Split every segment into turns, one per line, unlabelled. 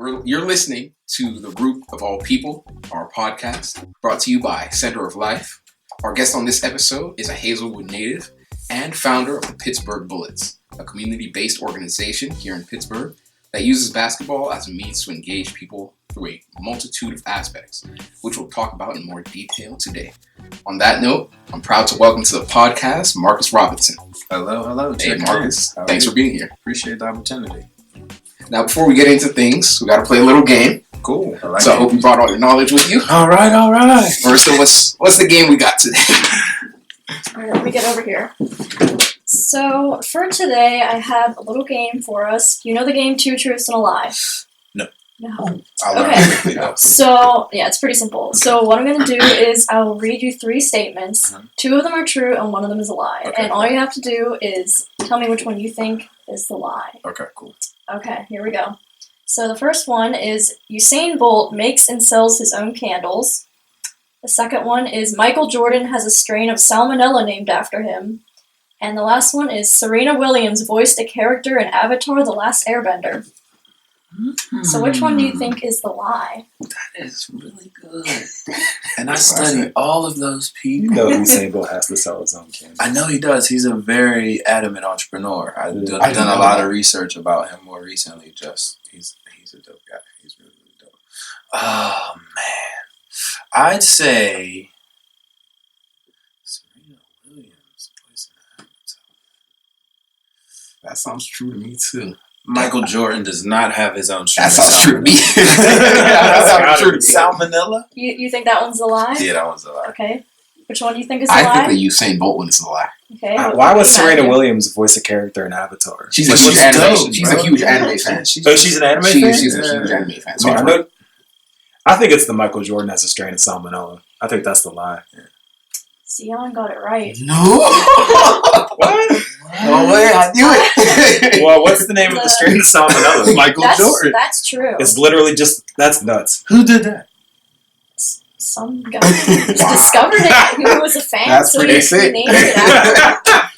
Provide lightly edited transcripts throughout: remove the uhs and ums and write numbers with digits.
You're listening to The Root of All People, our podcast, brought to you by Center of Life. Our guest on this episode is a Hazelwood native and founder of the Pittsburgh Bullets, a community-based organization here in Pittsburgh that uses basketball as a means to engage people through a multitude of aspects, which we'll talk about in more detail today. On that note, I'm proud to welcome to the podcast Marcus Robinson.
Hello.
Hey, Marcus. Thanks for being here.
Appreciate the opportunity.
Now, before we get into things, we got to play a little game.
Cool.
I hope you brought all your knowledge with you.
All right.
First, what's the game we got today?
All right, let me get over here. So, for today, I have a little game for us. You know the game Two Truths and a Lie?
No.
I'll learn
Okay.
quickly, though.
So, yeah, it's pretty simple. So, what I'm going to do is I'll read you 3 statements.
Uh-huh.
2 of them are true and 1 of them is a lie.
Okay.
And all you have to do is tell me which one you think is the lie.
Okay, cool.
Okay, here we go. So, the first one is Usain Bolt makes and sells his own candles. The second one is Michael Jordan has a strain of salmonella named after him. And the last one is Serena Williams voiced a character in Avatar: The Last Airbender. So which one do you think is the lie?
That is really good. And I study all of those people.
You know Usain Bolt has to sell his own candy.
I know he does. He's a very adamant entrepreneur. I've done
didn't
a
know
lot
that.
of research about him more recently. He's a dope guy. He's really dope. Oh, man. I'd say Serena Williams voicing Avatar.
That sounds true to me, too.
Michael Jordan does not have his own
That
stream.
sounds true to me. That sounds true to me.
Salmonella?
You think that one's the lie?
Yeah, that one's a lie.
Okay. Which one do you think is the
I
lie?
think the Usain Bolt one is a lie.
Okay.
Why would
what do you
Serena
think?
Williams voice a character in Avatar?
She's a
But
huge
she's
anime.
dope,
She's a
bro.
huge anime fan.
She's an anime fan?
She's a huge anime fan. So
I think it's the Michael Jordan has a strain of salmonella. I think that's the lie.
Sion got it right.
No.
What?
No way. I knew it.
Well, what's the name of the strain of salmonella?
Michael Jordan.
That's true.
It's literally just, that's nuts.
Who did that?
Some guy just discovered it. He was a fan,
That's
so
pretty
he
sick.
named it after.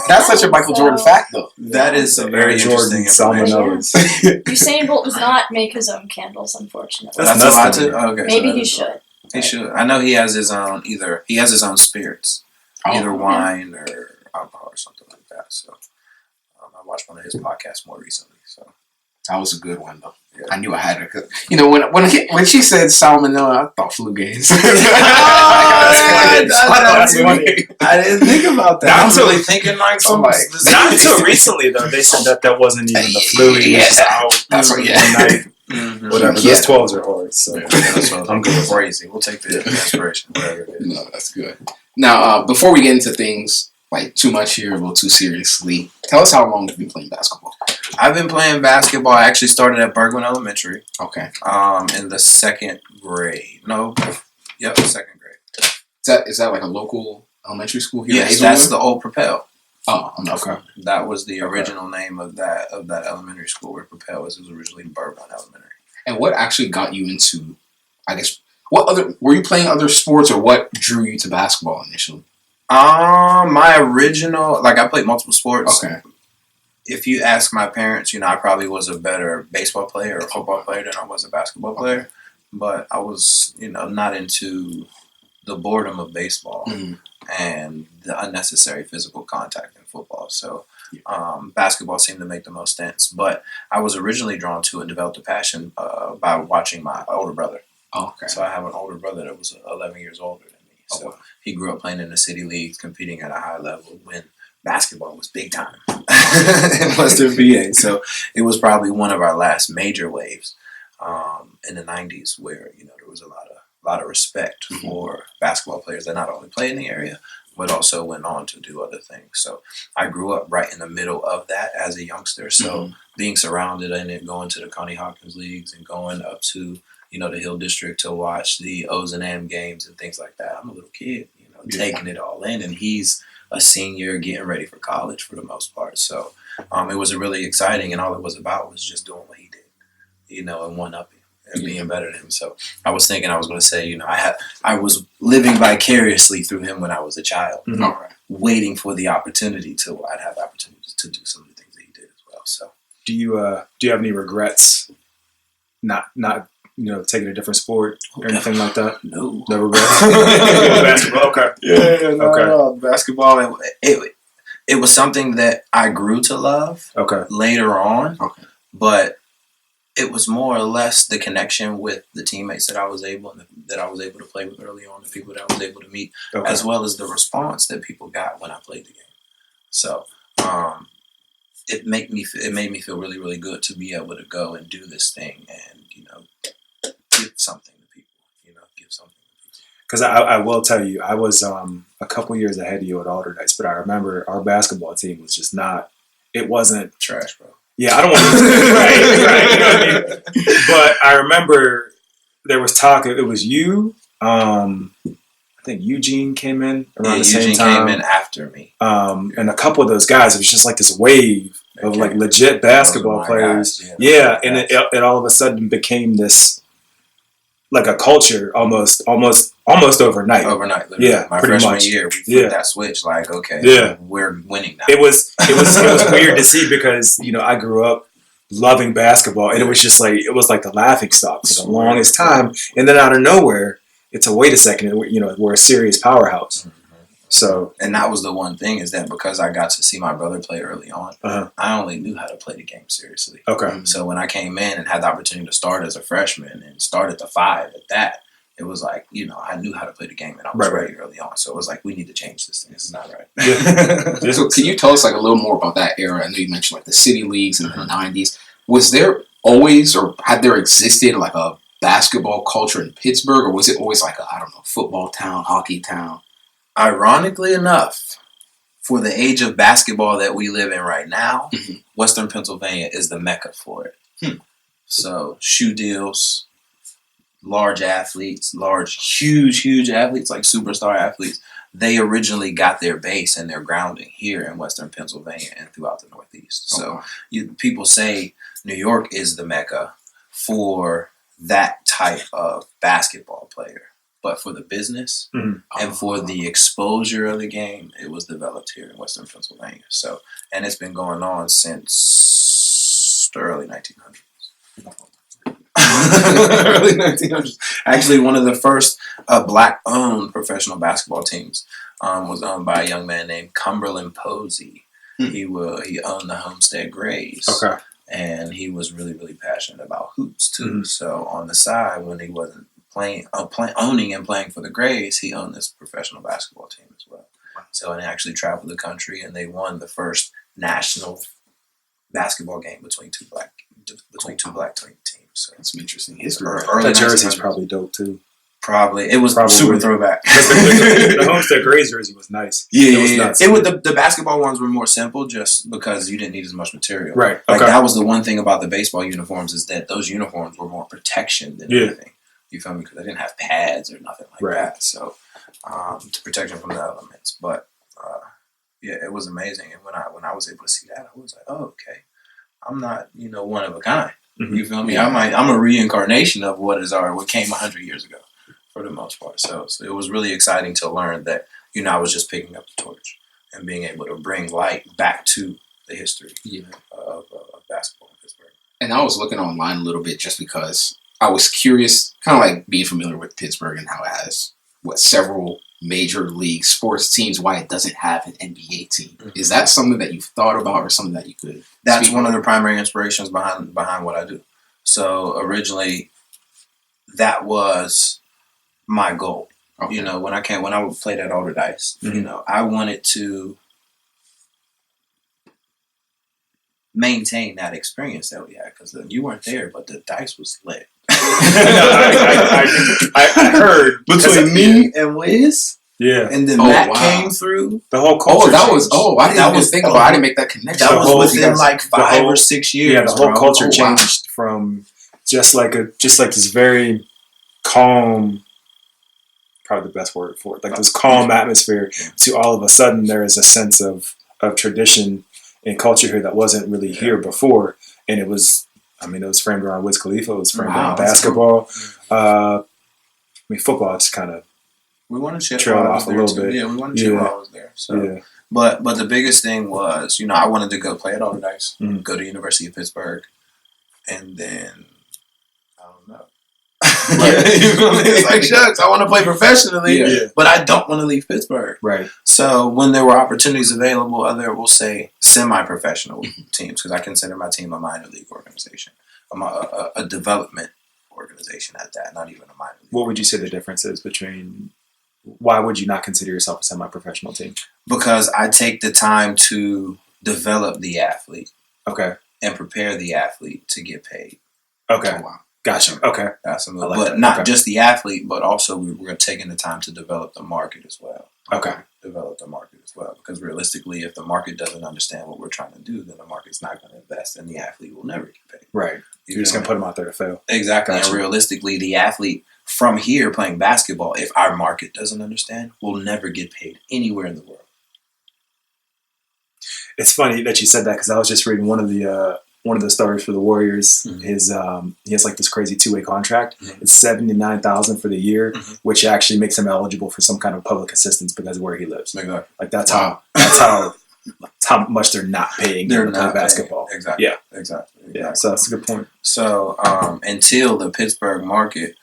That's such a Michael Jordan fact, though.
That is some very
Jordan
interesting information.
salmonellas.
Usain Bolt does not make his own candles, unfortunately.
That's
That's a lot
nuts to
too? Okay,
Maybe
so that
he
is-
should.
He should. I know he has his own he has his own spirits. Either wine or alcohol or something like that. So I watched one of his podcasts more recently. So
That was a good one, though.
Yeah.
I knew I had to. You know, when she said salmonella, I thought flu games.
That's funny.
I didn't think about that.
Not
I'm
until-
really thinking like some
like-
Not until recently, though. They said that wasn't even the flu. He was just out.
That's what.
one
Yeah.
night.
Mhm.
Whatever.
Yeah.
Those 12s are hard. So
I'm good. Crazy. We'll take the inspiration, whatever it is.
No, that's good. Now, before we get into things like too much here, a little too seriously, tell us how long you've been playing basketball.
I've been playing basketball. I actually started at Bergman Elementary.
Okay.
In the 2nd grade. No. Yep, 2nd grade.
Is that like a local elementary school here? in
Yes,
Hazelwood?
that's the old Propel.
Oh, I'm not
Okay. That was the original name of that elementary school where Propel was. It was originally Bergman Elementary.
And what actually got you into? I guess were you playing other sports, or what drew you to basketball initially?
My original, I played multiple sports.
Okay.
If you ask my parents, I probably was a better baseball player or football player than I was a basketball player. But I was, not into the boredom of baseball and the unnecessary physical contact in football. So basketball seemed to make the most sense. But I was originally drawn to and developed a passion by watching my older brother.
Oh, okay.
So I have an older brother that was 11 years older than me. So
wow.
he grew up playing in the city leagues, competing at a high level when basketball was big time in Western VA. So it was probably one of our last major waves in the 90s where, there was a lot of respect for basketball players that not only play in the area, but also went on to do other things. So I grew up right in the middle of that as a youngster. So being surrounded in it, going to the Connie Hawkins leagues and going up to the Hill District to watch the O's and M games and things like that. I'm a little kid, taking it all in, and he's a senior getting ready for college for the most part. So it was really exciting, and all it was about was just doing what he did, and one-upping and being better than him. So I was thinking I was going to say, I was living vicariously through him when I was a child,
All right.
waiting for the opportunity I'd have the opportunity to do some of the things that he did as well. So
do you have any regrets not taking a different sport or anything like that?
No.
Never basketball. Okay.
No. Basketball. It was something that I grew to love.
Okay.
Later on.
Okay.
But it was more or less the connection with the teammates that I was able to play with early on, the people that I was able to meet, as well as the response that people got when I played the game. So it made me feel really, really good to be able to go and do this thing and give something to people.
Because I will tell you, I was a couple years ahead of you at Alderdice, but I remember our basketball team was just not. It wasn't
trash, bro.
Yeah, I don't want to. Right. You know what I mean? But I remember there was talk. It was you. I think Eugene came in around the same time.
Eugene came in after me.
And a couple of those guys. It was just like this wave of like legit basketball players.
Yeah,
and it all of a sudden became this like a culture almost overnight.
Overnight, literally.
Yeah,
my
pretty
freshman
much.
year, we flipped that switch. Like, okay, we're winning now.
It was weird to see because I grew up loving basketball and it was just like the laughing stock for the longest time, and then out of nowhere, it's a wait a second, we're a serious powerhouse. Mm-hmm. So,
and that was the one thing is that because I got to see my brother play early on, I only knew how to play the game seriously.
Okay.
So when I came in and had the opportunity to start as a freshman and start at the 5 at that, it was like, I knew how to play the game and I was ready early on. So it was like, we need to change this thing. This is not right.
Yeah. So can you tell us like a little more about that era? I know you mentioned like the city leagues in the 90s. Was there always or had there existed like a basketball culture in Pittsburgh, or was it always like a, I don't know, football town, hockey town?
Ironically enough, for the age of basketball that we live in right now, Western Pennsylvania is the mecca for it. So shoe deals, large athletes, huge athletes, like superstar athletes, they originally got their base and their grounding here in Western Pennsylvania and throughout the Northeast. So people say New York is the mecca for that type of basketball player. But for the business and for the exposure of the game, it was developed here in Western Pennsylvania. So, and it's been going on since the early 1900s. Early 1900s. Actually, one of the first black-owned professional basketball teams was owned by a young man named Cumberland Posey. He owned the Homestead Grays.
Okay.
And he was really, really passionate about hoops too. So on the side, when he wasn't owning and playing for the Grays, he owned this professional basketball team as well. So, and he actually traveled the country, and they won the first national basketball game between two black teams. So
that's some interesting history.
That jersey's probably dope too.
Probably it was super throwback.
The Homestead Grays jersey was nice.
Yeah, it was nuts. The basketball ones were more simple, just because you didn't need as much material.
Right.
Like that was the one thing about the baseball uniforms is that those uniforms were more protection than anything. You feel me? Because they didn't have pads or nothing like that. So to protect them from the elements. But it was amazing. And when I was able to see that, I was like, oh, okay, I'm not one of a kind. Mm-hmm. You feel me? Yeah. I'm a reincarnation of what came 100 years ago, for the most part. So it was really exciting to learn that I was just picking up the torch and being able to bring light back to the history of basketball in Pittsburgh.
And I was looking online a little bit just because I was curious, kind of like being familiar with Pittsburgh and how it has several major league sports teams, why it doesn't have an NBA team. Mm-hmm. Is that something that you've thought about or something that you could?
That's one of the primary inspirations behind what I do. So originally, that was my goal. Okay. When I played at Alderdice, I wanted to maintain that experience that we had because you weren't there, but the dice was lit.
I heard
between me and Wiz.
Yeah,
and then Matt came through.
The whole culture.
I didn't make that connection.
That was within like 5 or 6 years.
Yeah, the whole culture changed from just like this very calm, probably the best word for it, like this calm atmosphere, to all of a sudden there is a sense of tradition and culture here that wasn't really here before, and it was framed around Wiz Khalifa. It was framed around basketball. Cool. Football just kind of
we want to
trail off a little bit.
Yeah, we want to chill while I was there. So, but the biggest thing was, I wanted to go play at Alderdice, go to University of Pittsburgh, and then up. It's like, shucks, I want to play professionally, but I don't want to leave Pittsburgh.
Right.
So when there were opportunities available, other, we'll say, semi-professional teams, because I consider my team a minor league organization, a development organization at that, not even a minor league.
What would you say the difference is between? Why would you not consider yourself a semi-professional team?
Because I take the time to develop the athlete.
Okay.
And prepare the athlete to get paid.
Okay.
Oh, wow.
Gotcha. Okay.
Absolutely.
Like
but
that.
not just the athlete, but also we're taking the time to develop the market as well.
Okay.
Develop the market as well. Because realistically, if the market doesn't understand what we're trying to do, then the market's not going to invest and the athlete will never get paid.
Right. You're just going to put them out there to fail.
Exactly.
Gotcha.
And realistically, the athlete from here playing basketball, if our market doesn't understand, will never get paid anywhere in the world.
It's funny that you said that because I was just reading one of the starters for the Warriors.
Mm-hmm.
He has like this crazy 2-way contract.
Mm-hmm.
It's $79,000 for the year,
Mm-hmm.
which actually makes him eligible for some kind of public assistance because of where he lives.
Exactly.
Like that's how much they're not paying
They're
him to play
not
basketball.
paying. Exactly.
Yeah.
Exactly.
Yeah. So that's a good point.
So until the Pittsburgh market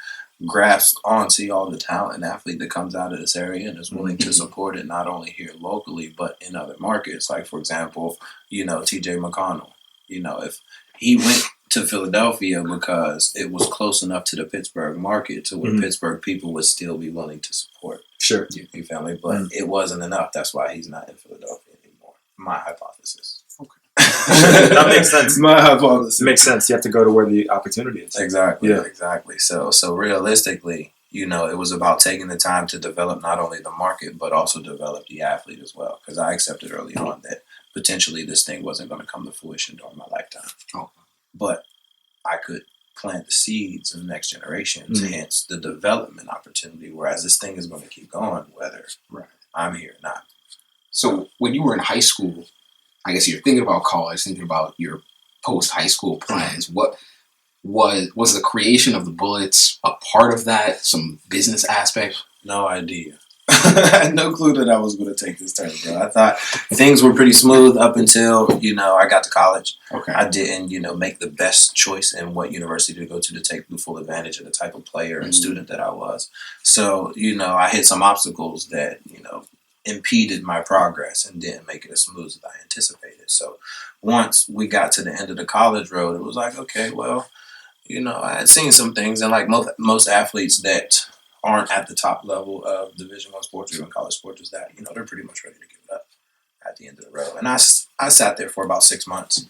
grasps onto all the talent and athlete that comes out of this area and is willing to support it not only here locally but in other markets, like for example, TJ McConnell. If he went to Philadelphia because it was close enough to the Pittsburgh market to where Pittsburgh people would still be willing to support.
Sure.
You feel me? But it wasn't enough. That's why he's not in Philadelphia anymore. My hypothesis.
Okay. That makes sense.
My hypothesis.
It makes sense. You have to go to where the opportunity is.
Exactly.
Yeah.
Exactly. So realistically, it was about taking the time to develop not only the market but also develop the athlete as well. Because I accepted early on that potentially this thing wasn't going to come to fruition during my lifetime.
Oh.
But I could plant the seeds in the next generations, hence the development opportunity. Whereas this thing is going to keep going, whether I'm here or not.
So when you were in high school, I guess you're thinking about college, thinking about your post-high school plans. What was the creation of the Bullets a part of that? Some business aspect?
No idea. I had no clue that I was going to take this turn, bro. I thought things were pretty smooth up until, I got to college.
Okay.
I didn't, make the best choice in what university to go to take the full advantage of the type of player and student that I was. So, I hit some obstacles that, impeded my progress and didn't make it as smooth as I anticipated. So once we got to the end of the college road, it was like, okay, well, I had seen some things, and like most athletes that aren't at the top level of Division I sports or even college sports, is that they're pretty much ready to give it up at the end of the road. And I sat there for about 6 months,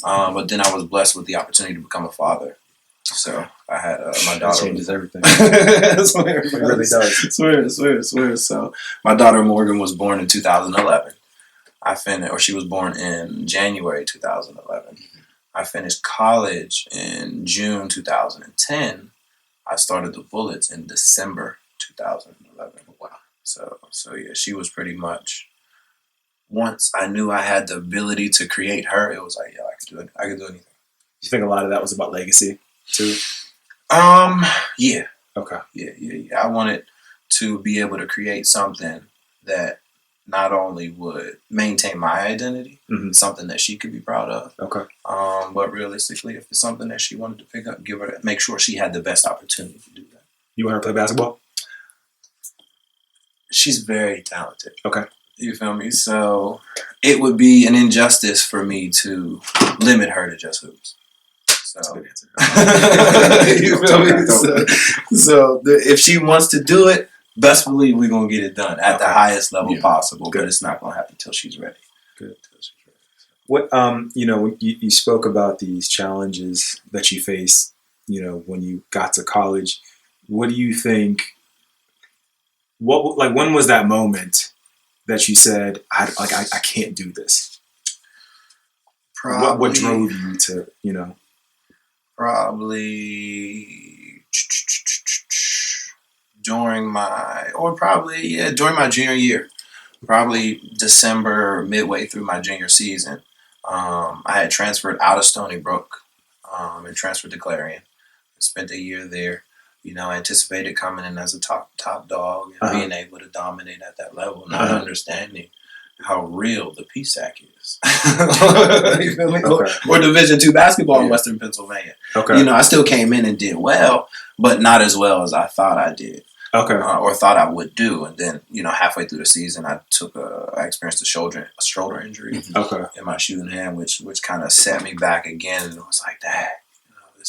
but then I was blessed with the opportunity to become a father. So I had my daughter.
That changes everything.
It
really does.
Swear. So my daughter Morgan was born in 2011. She was born in January 2011. I finished college in June 2010. I started the Bullets in December 2011. Wow. So yeah, she was pretty much. Once I knew I had the ability to create her, it was like, yeah, I could do it. I could do anything.
You think a lot of that was about legacy too?
Yeah.
Okay.
Yeah. I wanted to be able to create something that not only would maintain my identity, something that she could be proud of.
Okay.
But realistically, if it's something that she wanted to pick up, make sure she had the best opportunity to do that.
You want her to play basketball?
She's very talented.
Okay.
You feel me? So it would be an injustice for me to limit her to just hoops.
That's a good answer.
You feel me? So if she wants to do it, best believe we're going to get it done at the highest level possible. Good. But it's not going to happen until she's ready.
Good. What you spoke about these challenges that you faced, when you got to college. What do you think? When was that moment that you said, I can't do this?
Probably, what
drove you to,
Probably during my junior year. Probably December, midway through my junior season. I had transferred out of Stony Brook and transferred to Clarion. I spent a year there. Anticipated coming in as a top dog and being able to dominate at that level, not understanding how real the PSAC is. You feel me?
Okay.
Or Division II basketball in Western Pennsylvania.
Okay.
You know, I still came in and did well, but not as well as I thought I did.
Okay.
Or thought I would do. And then, you know, halfway through the season, I experienced a shoulder injury in my shooting hand, which kind of set me back again. And it was like, dang, you know,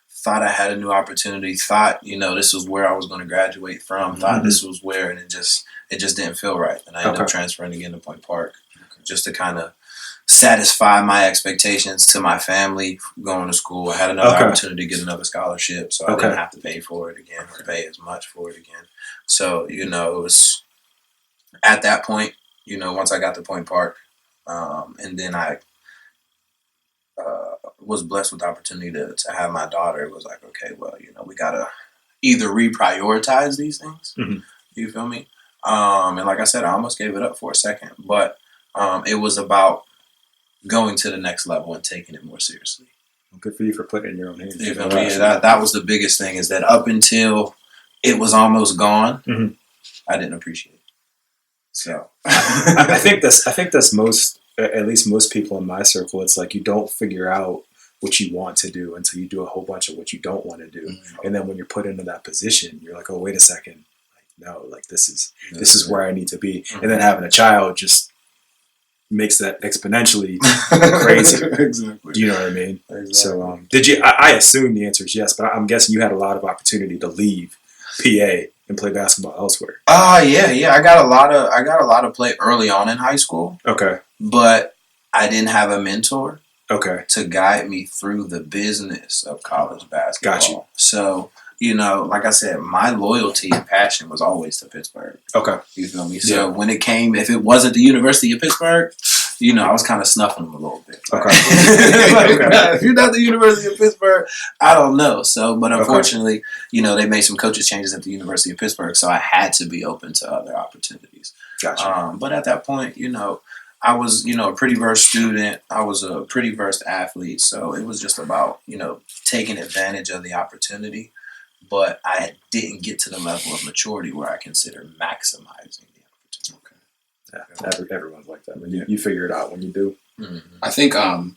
thought I had a new opportunity, thought, you know, this was where I was going to graduate from, thought this was where, and it just didn't feel right. And I ended up transferring again to Point Park just to kind of satisfy my expectations to my family going to school. I had another opportunity to get another scholarship, so I didn't have to pay for it again or pay as much for it again. So, you know, it was at that point, you know, once I got to Point Park, and then I was blessed with the opportunity to have my daughter. It was like, okay, well, you know, we got to either reprioritize these things. You feel me? And like I said, I almost gave it up for a second, but it was about going to the next level and taking it more seriously.
Good for you for putting it in your own hands.
You feel me? That was the biggest thing, is that up until it was almost gone, I didn't appreciate it. So
I think that's most, at least most people in my circle. It's like you don't figure out what you want to do until you do a whole bunch of what you don't want to do, and then when you're put into that position, you're like, oh, wait a second, like, no, like this is where I need to be. And then having a child just makes that exponentially crazy.
Exactly.
Do you know what I mean?
Exactly.
So, did you? I assume the answer is yes, but I'm guessing you had a lot of opportunity to leave PA and play basketball elsewhere.
Yeah. I got a lot of play early on in high school.
Okay.
But I didn't have a mentor.
Okay.
To guide me through the business of college basketball.
Got you.
So, you know, like I said, my loyalty and passion was always to Pittsburgh.
Okay.
You feel me? So when it came, if it wasn't the University of Pittsburgh, you know, I was kind of snuffing them a little bit.
Okay.
If you're not the University of Pittsburgh, I don't know. So, but unfortunately, you know, they made some coaches changes at the University of Pittsburgh, so I had to be open to other opportunities.
Gotcha.
But at that point, you know, I was, you know, a pretty versed student. I was a pretty versed athlete. So it was just about, you know, taking advantage of the opportunity. But I didn't get to the level of maturity where I consider maximizing the opportunity.
Yeah, everyone's like that. I mean, you figure it out when you do.
I think, I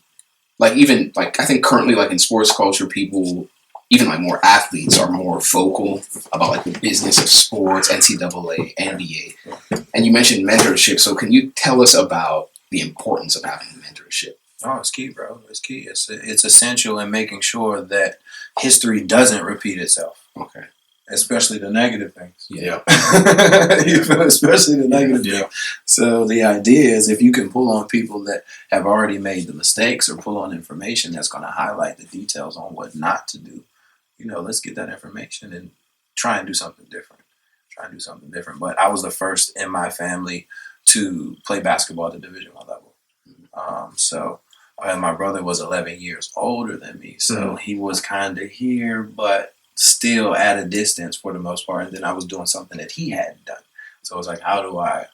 think currently, like in sports culture, people, even like more athletes, are more vocal about like the business of sports, NCAA, NBA. And you mentioned mentorship. So can you tell us about the importance of having mentorship?
Oh, it's key, bro. It's key. It's essential in making sure that history doesn't repeat itself.
Okay.
Especially the negative things.
Yeah.
Especially the negative things. So the idea is, if you can pull on people that have already made the mistakes, or pull on information that's going to highlight the details on what not to do, you know, let's get that information and try and do something different. But I was the first in my family to play basketball at the Division I level. And my brother was 11 years older than me, so he was kind of here, but still at a distance for the most part. And then I was doing something that he hadn't done. So it was like, how do I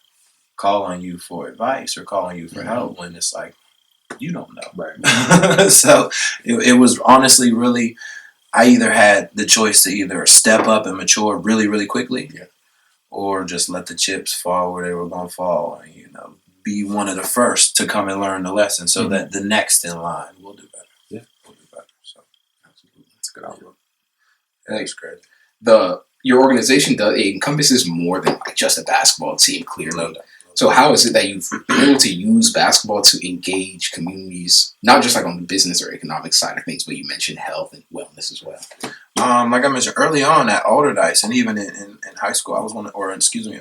call on you for advice or call on you for help when it's like, you don't know?
Right.
So it was honestly really, I either had the choice to either step up and mature really, really quickly, or just let the chips fall where they were going to fall, and, you know, be one of the first to come and learn the lesson, so that the next in line will do better.
Yeah,
we'll do better. So
absolutely, that's a good outlook.
Thanks, great.
Your organization it encompasses more than like just a basketball team, clearly. So how is it that you've been able to use basketball to engage communities, not just like on the business or economic side of things, but you mentioned health and wellness as well?
Like I mentioned early on at Alderdice, and even in high school, in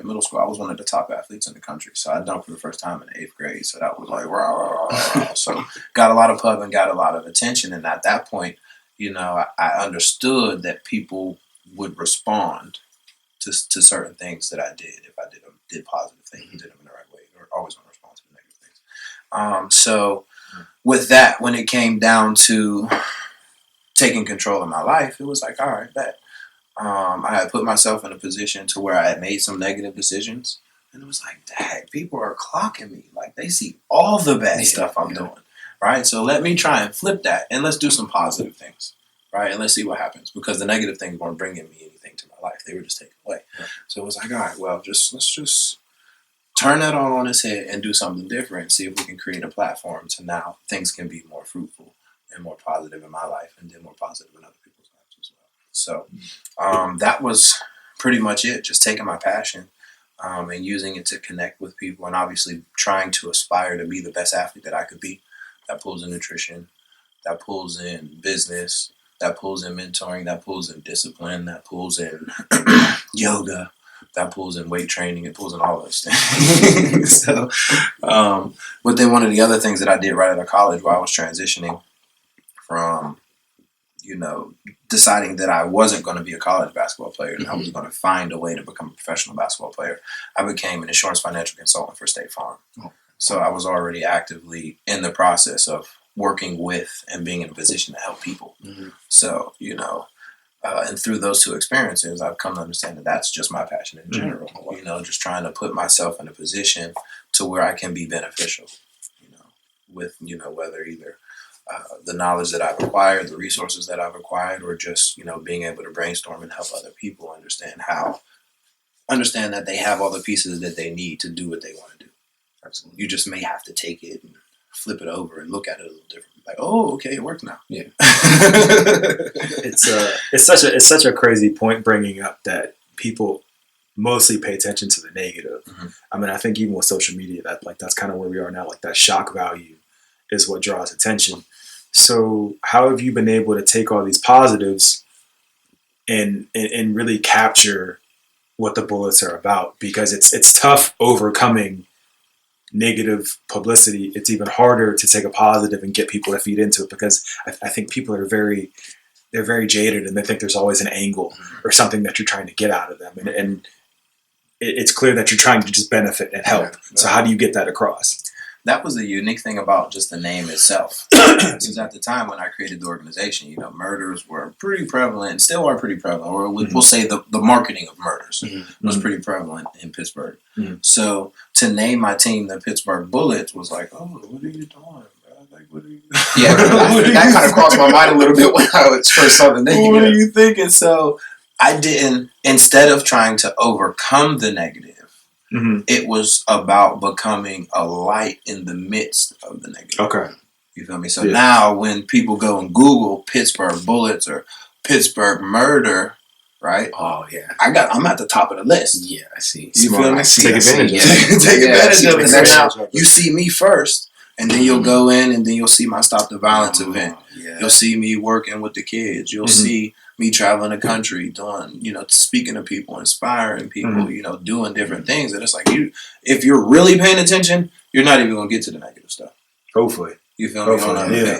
middle school, I was one of the top athletes in the country. So I dunked for the first time in the 8th grade. So that was like, rah, rah, rah, rah. So got a lot of pub and got a lot of attention. And at that point, you know, I understood that people would respond to certain things that I did if I did positive things and did them in the right way. Or always want to respond to the negative things. So with that, when it came down to taking control of my life, it was like, all right, bet. I had put myself in a position to where I had made some negative decisions, and it was like, dang, people are clocking me. Like, they see all the bad stuff I'm doing, right? So let me try and flip that, and let's do some positive things, right? And let's see what happens, because the negative things weren't bringing me anything to my life. They were just taken away. Yeah. So it was like, all right, well, let's just turn that all on its head and do something different. See if we can create a platform to now things can be more fruitful and more positive in my life, and then more positive in other people's lives as well. So that was pretty much it. Just taking my passion and using it to connect with people, and obviously trying to aspire to be the best athlete that I could be. That pulls in nutrition, that pulls in business, that pulls in mentoring, that pulls in discipline, that pulls in yoga, that pulls in weight training, it pulls in all those things. So, but then one of the other things that I did right out of college while I was transitioning from, deciding that I wasn't going to be a college basketball player and I was going to find a way to become a professional basketball player, I became an insurance financial consultant for State Farm. So I was already actively in the process of working with and being in a position to help people. So, and through those two experiences, I've come to understand that that's just my passion in general. Just trying to put myself in a position to where I can be beneficial, with, whether either the knowledge that I've acquired, the resources that I've acquired, or just, being able to brainstorm and help other people understand that they have all the pieces that they need to do what they want to do. Absolutely. You just may have to take it and flip it over and look at it a little different. Like, oh, okay, it worked now.
Yeah.
It's such a crazy point bringing up that people mostly pay attention to the negative. I mean, I think even with social media, that's kind of where we are now. Like that shock value is what draws attention. So how have you been able to take all these positives and really capture what the Bullets are about? Because it's tough overcoming negative publicity. It's even harder to take a positive and get people to feed into it, because I think people are very jaded and they think there's always an angle or something that you're trying to get out of them. And it's clear that you're trying to just benefit and help. So how do you get that across?
That was the unique thing about just the name itself. Because at the time when I created the organization, murders were pretty prevalent and still are pretty prevalent. Or we'll say the marketing of murders was pretty prevalent in Pittsburgh. So to name my team the Pittsburgh Bullets was like, oh, what are you doing, bro? Like, what are you?
Yeah, that kind of crossed my mind a little bit when I was first saw the name.
What are you thinking? So I didn't, instead of trying to overcome the negative, it was about becoming a light in the midst of the negative.
Okay.
You feel me? So now when people go and Google Pittsburgh Bullets or Pittsburgh Murder, right?
Oh, yeah.
I'm at the top of the list.
Yeah, I see.
You feel me?
Take advantage of it.
Take advantage of it. So now you see me first, and then you'll go in and then you'll see my Stop the Violence event.
Yeah.
You'll see me working with the kids. You'll see me traveling the country, doing, speaking to people, inspiring people, doing different things. And it's like, if you're really paying attention, you're not even going to get to the negative stuff.
Hopefully.
You feel me?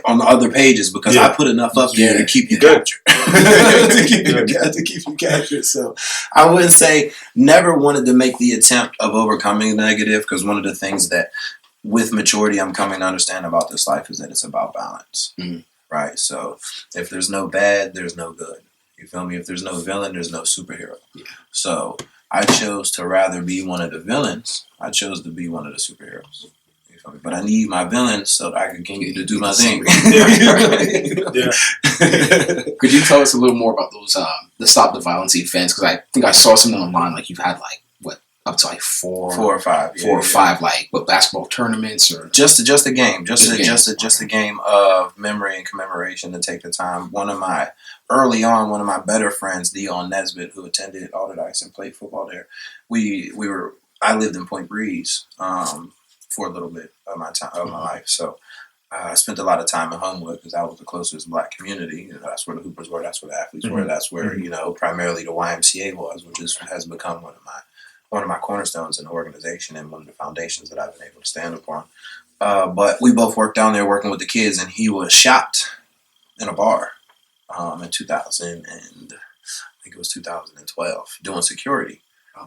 On the other pages, because I put enough up there to keep you captured. to keep you captured. So I wouldn't say never wanted to make the attempt of overcoming the negative, because one of the things that with maturity I'm coming to understand about this life is that it's about balance. Right? So if there's no bad, there's no good. You feel me? If there's no villain, there's no superhero. Yeah. So I chose to rather be one of the villains. I chose to be one of the superheroes. You feel me? But I need my villains so that I can continue to do my thing.
Could you tell us a little more about those the Stop the Violence events? Because I think I saw something online, like you've had up to four or five, basketball tournaments or just a game, just a game of memory and commemoration to take the time. One of my better friends, Dion Nesbitt, who attended Alderdice and played football there. I lived in Point Breeze for a little bit of my life, so I spent a lot of time in Homewood because that was the closest Black community. That's where the Hoopers were, that's where the athletes were, that's where primarily the YMCA was, which has become one of my cornerstones in the organization and one of the foundations that I've been able to stand upon. But we both worked down there working with the kids, and he was shot in a bar in 2000, and I think it was 2012, doing security.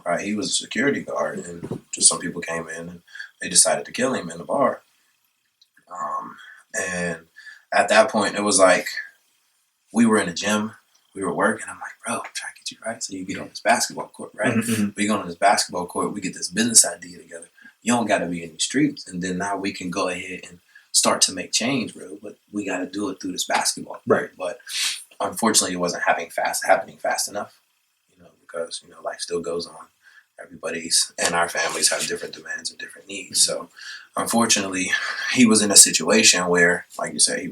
Right, he was a security guard, and just some people came in and they decided to kill him in the bar. And at that point, it was like we were in the gym, we were working. I'm like, bro, I'm trying to get you right. So you get on this basketball court, right? We go on this basketball court, we get this business idea together. You don't got to be in the streets, and then now we can go ahead and start to make change, bro. But we got to do it through this basketball,
right?
But unfortunately, it wasn't happening fast enough, because life still goes on. Everybody's and our families have different demands and different needs. So, unfortunately, he was in a situation where, like you said, he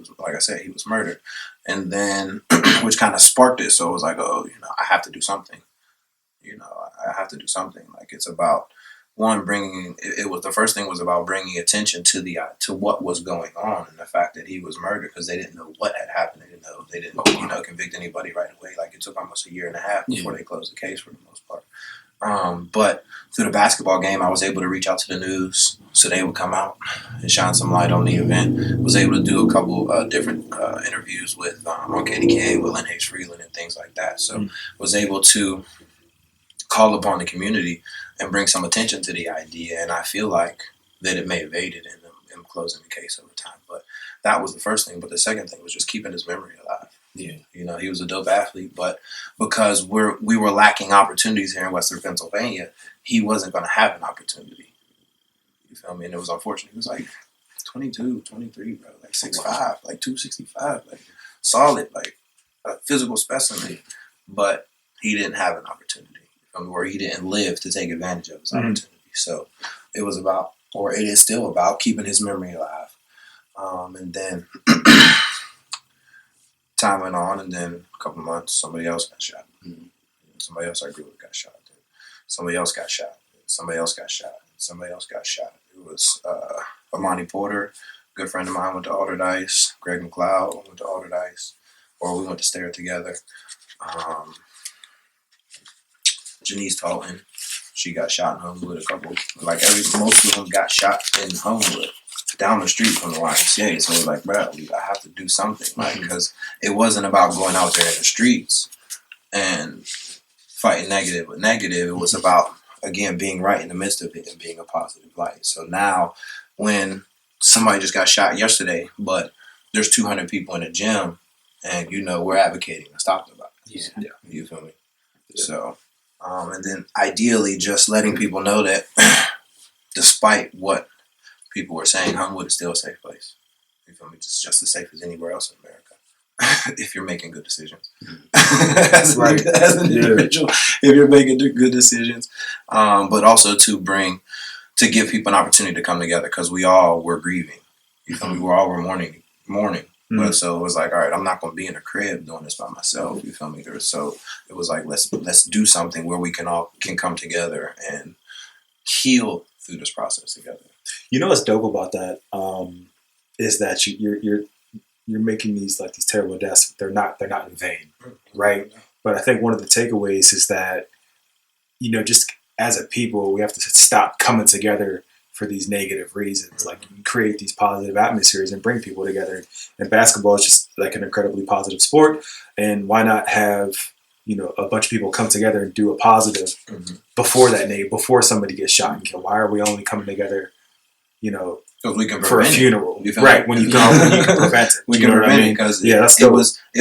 was murdered, and then which kind of sparked it. So it was like, oh, I have to do something. I have to do something. Like it's about one bringing. It was the first thing was about bringing attention to to what was going on and the fact that he was murdered because they didn't know what had happened. They didn't convict anybody right away. Like it took almost a year and a half before they closed the case for the most part. But through the basketball game, I was able to reach out to the news so they would come out and shine some light on the event. Was able to do a couple different interviews with on KDK, with Lynn Hayes Freeland and things like that. So was able to call upon the community and bring some attention to the idea. And I feel like that it may have aided in them closing the case over time. But that was the first thing. But the second thing was just keeping his memory alive. Yeah. He was a dope athlete, but because we were lacking opportunities here in Western Pennsylvania, he wasn't going to have an opportunity. You feel me? And it was unfortunate. He was like 22, 23, bro, like 6'5", like 265, like solid, like a physical specimen. But he didn't have an opportunity, or he didn't live to take advantage of his opportunity. So it was about, or it is still about, keeping his memory alive. And then time went on, and then a couple months, somebody else got shot. Somebody else I grew with got shot. Somebody else got shot. Somebody else got shot. Somebody else got shot. It was Amani Porter, a good friend of mine, went to Alderdice. Greg McLeod went to Alderdice, or we went to Stare together. Janice Talton, she got shot in Homewood. Most of them got shot in Homewood, down the street from the YMCA. So we're like, bro, I have to do something, like, because it wasn't about going out there in the streets and fighting negative with negative. It was about, again, being right in the midst of it and being a positive light. So now, when somebody just got shot yesterday, but there's 200 people in a gym, and we're advocating to stop them about it. Yeah. You feel me? Yeah. So, and then ideally, just letting people know that, despite what people were saying, Homewood is still a safe place. You feel me? It's just as safe as anywhere else in America. If you're making good decisions. as an individual, if you're making good decisions. But also to give people an opportunity to come together, because we all were grieving. You feel me? We all were mourning. But so it was like, all right, I'm not going to be in a crib doing this by myself. You feel me? So it was like, let's do something where we can come together and heal through this process together.
What's dope about that is that you're making these terrible deaths. They're not in vain, right? But I think one of the takeaways is that just as a people, we have to stop coming together for these negative reasons. Like, create these positive atmospheres and bring people together. And basketball is just like an incredibly positive sport. And why not have a bunch of people come together and do a positive before somebody gets shot and killed? Why are we only coming together,
we can
for a funeral, right? When you can prevent it,
we can prevent it because it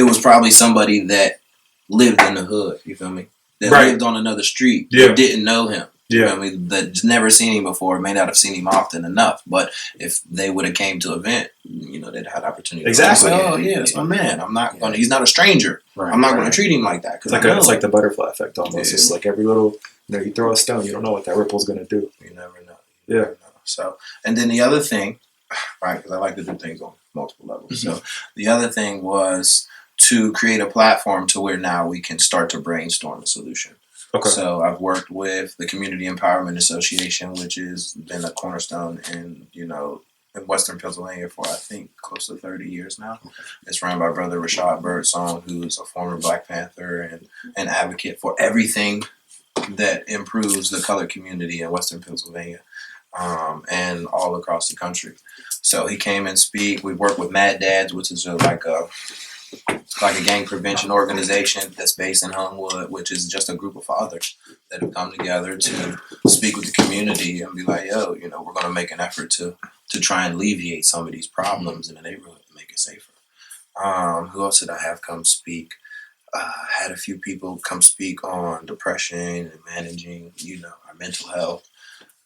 was probably somebody that lived in the hood. You feel me? That lived on another street. That didn't know him. You know what I mean? That's never seen him before. May not have seen him often enough. But if they would have came to an event, they'd had opportunity.
Exactly.
Oh yeah, that's my man. I'm not gonna. He's not a stranger. I'm not gonna treat him like that.
It's like the butterfly effect almost. It's like every little, you throw a stone, you don't know what that ripple's gonna do.
You never know. So, and then the other thing, right? Because I like to do things on multiple levels. So the other thing was to create a platform to where now we can start to brainstorm a solution. Okay. So I've worked with the Community Empowerment Association, which has been a cornerstone in Western Pennsylvania for, I think, close to 30 years now. It's run by Brother Rashad Birdsong, who's a former Black Panther and an advocate for everything that improves the colored community in Western Pennsylvania and all across the country. So he came and speak. We worked with Mad Dads, which is like a gang prevention organization that's based in Homewood, which is just a group of fathers that have come together to speak with the community and be like, yo, we're going to make an effort to try and alleviate some of these problems in the neighborhood to make it safer. Who else did I have come speak? Had a few people come speak on depression and managing, our mental health.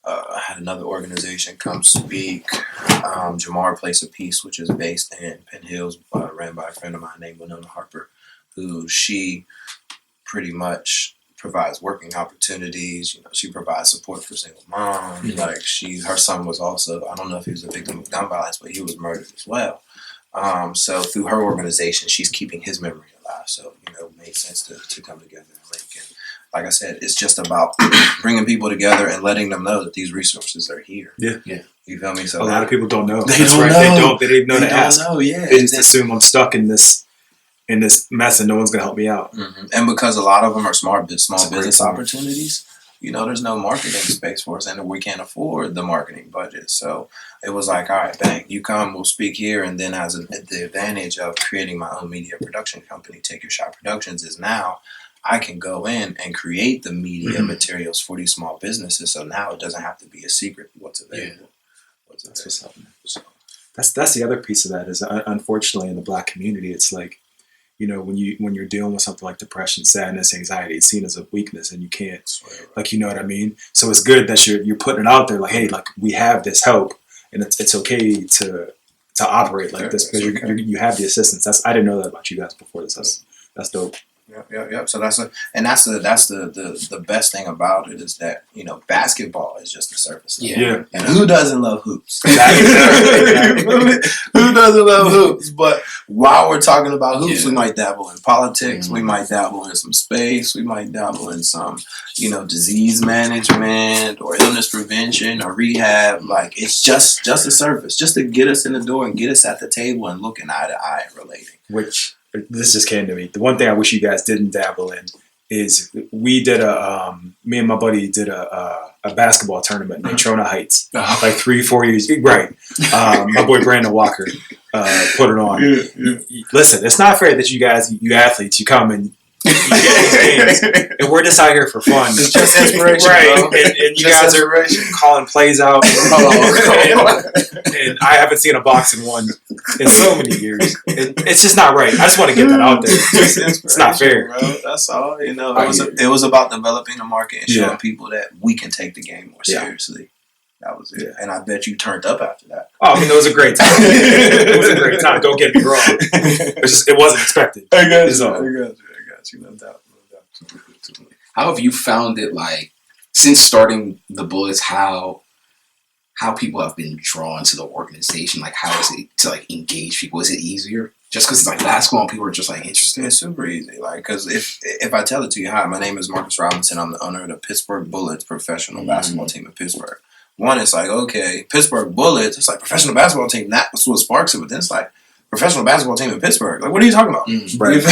I had another organization come speak, Jamar Place of Peace, which is based in Penn Hills, ran by a friend of mine named Winona Harper, who she pretty much provides working opportunities. You know, she provides support for single moms.
Mhm.
Like her son was also, I don't know if he was a victim of gun violence, but he was murdered as well. So through her organization, she's keeping his memory alive. So, you know, it made sense to come together and link. And like I said, it's just about bringing people together and letting them know that these resources are here.
Yeah.
You feel me? So
A lot of people don't know.
They
That's
don't
right.
know.
They don't even know to ask.
Yeah.
They just assume I'm stuck in this mess and no one's gonna help me out.
And because a lot of them are small
That's a great
business
point.
opportunities, you know, there's no marketing space for us, and we can't afford the marketing budget. So it was like, all right, bang, you come, we'll speak here, and then as the advantage of creating my own media production company, Take Your Shot Productions, is now I can go in and create the media materials for these small businesses. So now it doesn't have to be a secret what's available.
That's what's happening. So that's the other piece of that is unfortunately in the Black community, it's like, you know, when you're dealing with something like depression, sadness, anxiety, it's seen as a weakness, and you can't, like, you know what I mean. So it's good that you're putting it out there, like, hey, like we have this help, and it's okay to operate like this because you have the assistance. I didn't know that about you guys before this. That's dope.
Yeah. So that's the best thing about it is that, you know, basketball is just the surface level.
Yeah.
And who doesn't love hoops?
Exactly.
Who doesn't love hoops? But while we're talking about hoops, we might dabble in politics. We might dabble in some space. We might dabble in some, you know, disease management or illness prevention or rehab. Like, it's just a surface, just to get us in the door and get us at the table and looking eye to eye and relating.
Which this just came to me. The one thing I wish you guys didn't dabble in is we did me and my buddy did a basketball tournament in Natrona Heights, like 3-4 years. Right. My boy Brandon Walker put it on. Listen, it's not fair that you guys, you athletes, you come and you get these games, and we're just out here for fun.
It's just inspiration,
right?
bro.
And you guys are calling plays out. And I haven't seen a boxing one in so many years. It's just not right. I just want to get that out there. It's not fair,
bro. That's all. You know, it was about developing the market and showing people that we can take the game more seriously. That was it. Yeah. And I bet you turned up after that.
Oh, I mean, it was a great time. It was a great time. Don't get me wrong. It wasn't expected.
I got you. No doubt.
How have you found it, like, since starting the Bullets, how people have been drawn to the organization? Like, how is it to, like, engage people? Is it easier? Just because it's, like, basketball and people are just, like, interested?
It's super easy. Like, because if I tell it to you, hi, my name is Marcus Robinson. I'm the owner of the Pittsburgh Bullets professional basketball team in Pittsburgh. One, it's like, okay, Pittsburgh Bullets, it's like professional basketball team. That's what sparks it. But then it's like, professional basketball team in Pittsburgh. Like, what are you talking about?
Right.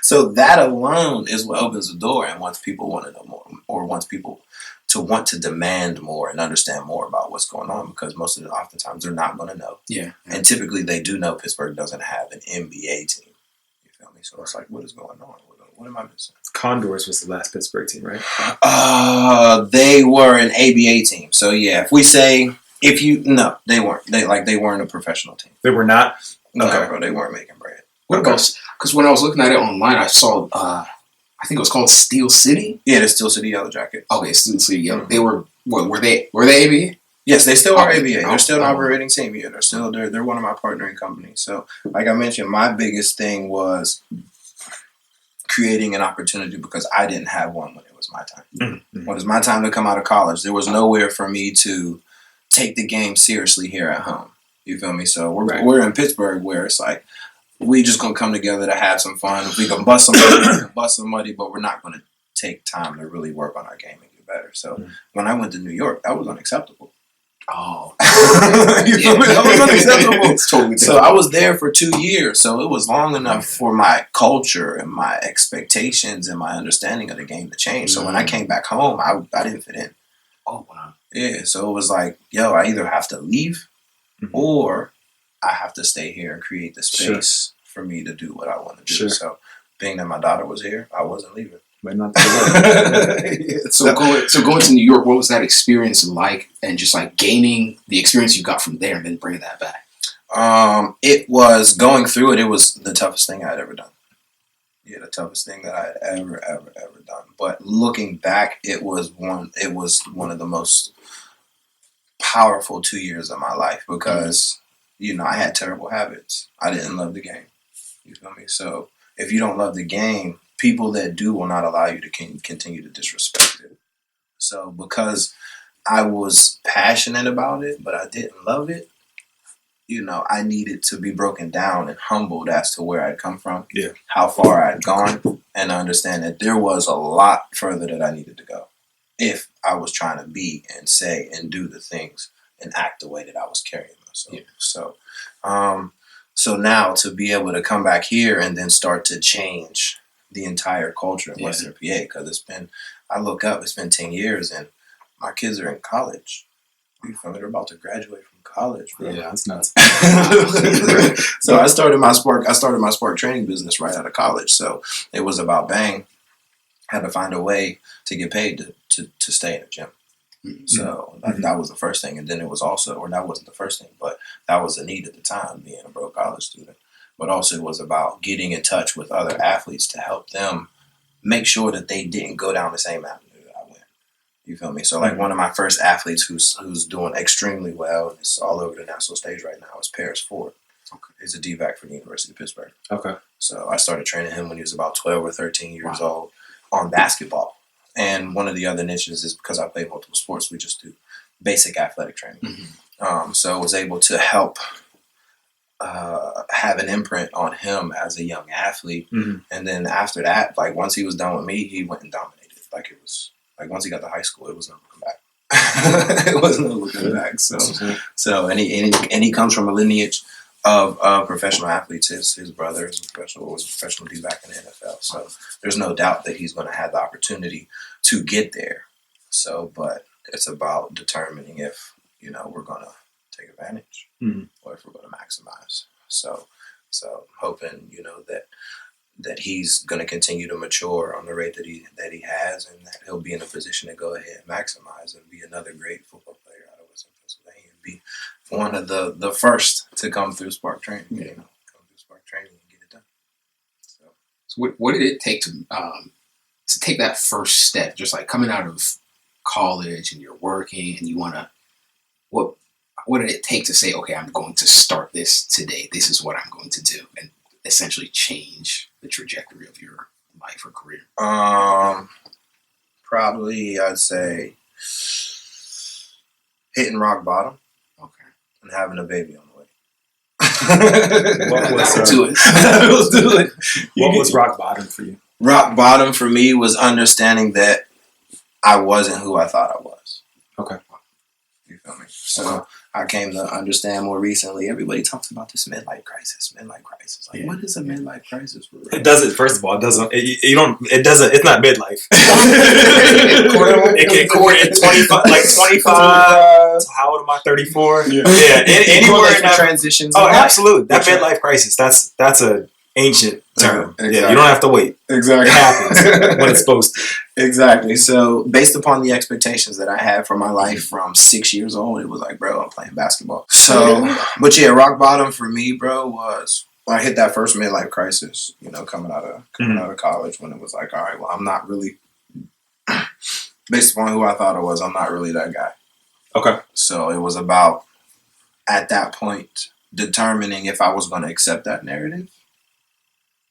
So that alone is what opens the door and wants people want to know more, or wants people to want to demand more and understand more about what's going on, because oftentimes they're not going to know.
Yeah.
And typically they do know Pittsburgh doesn't have an NBA team. You feel me? So it's like, what is going on? What am I missing?
Condors was the last Pittsburgh team, right?
They were an ABA team. So yeah, if we say. They weren't. They weren't a professional team.
They were not?
No,
Okay.
bro, they weren't making bread.
What about, because when I was looking at it online, I saw, I think it was called Steel City.
Yeah, the Steel City Yellow Jackets.
Okay, Steel City Yellow. They were, were they ABA?
Yes, they still are ABA. They're
Oh,
still an
oh.
operating team. Yeah, they're one of my partnering companies. So, like I mentioned, my biggest thing was creating an opportunity because I didn't have one when it was my time.
Mm-hmm.
When it was my time to come out of college, there was nowhere for me to take the game seriously here at home. You feel me? So we're in Pittsburgh, where it's like we just gonna come together to have some fun. If we can bust some money, we can bust some money, but we're not gonna take time to really work on our game and get better. So when I went to New York, that was unacceptable.
Oh.
You feel me? That was unacceptable.
It's totally different.
So I was there for 2 years. So it was long enough for my culture and my expectations and my understanding of the game to change. So when I came back home, I didn't fit in.
Oh, wow.
Yeah, so it was like, yo, I either have to leave or I have to stay here and create the space for me to do what I want to do.
Sure.
So being that my daughter was here, I wasn't leaving.
But not the
Yeah,
So going to New York, what was that experience like? And just like gaining the experience you got from there and then bringing that back?
It was going through it. It was the toughest thing I had ever done. Yeah, the toughest thing that I had ever done. But looking back, it was one of the most powerful 2 years of my life because, you know, I had terrible habits. I didn't love the game. You feel me? So if you don't love the game, people that do will not allow you to continue to disrespect it. So because I was passionate about it, but I didn't love it, I needed to be broken down and humbled as to where I'd come from, how far I'd gone, and understand that there was a lot further that I needed to go if I was trying to be and say and do the things and act the way that I was carrying myself. Yeah. So now to be able to come back here and then start to change the entire culture in Western PA, because I look up, it's been 10 years and my kids are in college. They're about to graduate from college, bro.
Yeah, that's nuts.
So I started my Spark training business right out of college. So it was about had to find a way to get paid to stay in a gym. Mm-hmm. So that was the first thing. And then it was also, or that wasn't the first thing, but that was a need at the time, being a broke college student. But also it was about getting in touch with other athletes to help them make sure that they didn't go down the same avenue that I went. You feel me? So like one of my first athletes who's doing extremely well, and it's all over the national stage right now, is Paris Ford. Okay. He's a D-back for the University of Pittsburgh. Okay. So I started training him when he was about 12 or 13 years old on basketball. And one of the other niches is because I play multiple sports, we just do basic athletic training. Mm-hmm. So I was able to help have an imprint on him as a young athlete. Mm-hmm. And then after that, like once he was done with me, he went and dominated. Like it was like once he got to high school, it was no looking back. It wasn't no looking back. So and he comes from a lineage of professional athletes. His brother was a professional D-back in the NFL. So there's no doubt that he's going to have the opportunity to get there. So, but it's about determining if, we're going to take advantage or if we're going to maximize. So hoping, that he's going to continue to mature on the rate that he has, and that he'll be in a position to go ahead and maximize and be another great football player out of Western Pennsylvania and be one of the first to come through Spark training, come through Spark training and get it done.
So what did it take to take that first step, just like coming out of college and you're working and you want to, what did it take to say, okay, I'm going to start this today. This is what I'm going to do, and essentially change the trajectory of your life or career?
Probably I'd say hitting rock bottom. Okay. And having a baby on the way.
What was rock bottom for you?
Rock bottom for me was understanding that I wasn't who I thought I was. Okay. You feel me? So I came to understand more recently. Everybody talks about this midlife crisis. Like, what is a midlife crisis? For real?
It doesn't. First of all, it doesn't. You don't. It doesn't. It's not midlife. It can court at 25. Like 25. So how old am I? 34. Yeah. Anywhere in that
transitions.
Oh, absolutely. That midlife crisis. That's a ancient term. Exactly. Yeah, you don't have to wait.
Exactly.
It happens when it's supposed to.
Exactly. So based upon the expectations that I had for my life from 6 years old, it was like, bro, I'm playing basketball. So, but yeah, rock bottom for me, bro, was when I hit that first midlife crisis, coming out of college, when it was like, all right, well, I'm not really, based upon who I thought I was, I'm not really that guy. Okay. So it was about, at that point, determining if I was going to accept that narrative,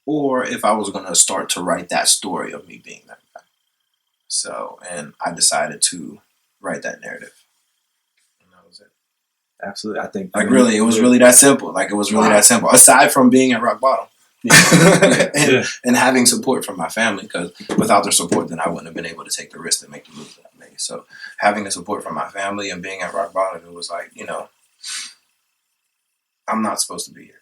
or if I was going to start to write that story of me being that guy. So, and I decided to write that narrative. And that was it.
Absolutely. I think.
Like, really, it was really that simple. Like, it was really that simple. Aside from being at rock bottom. And having support from my family, because without their support, then I wouldn't have been able to take the risk to make the moves that I made. So, having the support from my family and being at rock bottom, it was like, I'm not supposed to be here.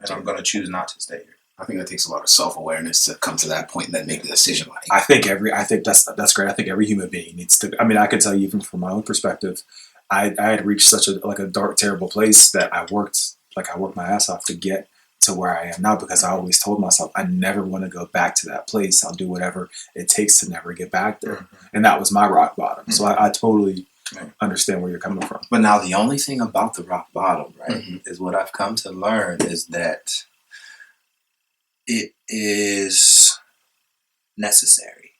And I'm going to choose not to stay here.
I think that takes a lot of self-awareness to come to that point and then make the decision. Like,
I think that's great. I think every human being needs to. I mean, I can tell you even from my own perspective, I had reached such a dark, terrible place that I worked my ass off to get to where I am now, because I always told myself I never want to go back to that place. I'll do whatever it takes to never get back there, and that was my rock bottom. So I totally understand where you're coming from.
But now the only thing about the rock bottom, right, is what I've come to learn is that it is necessary.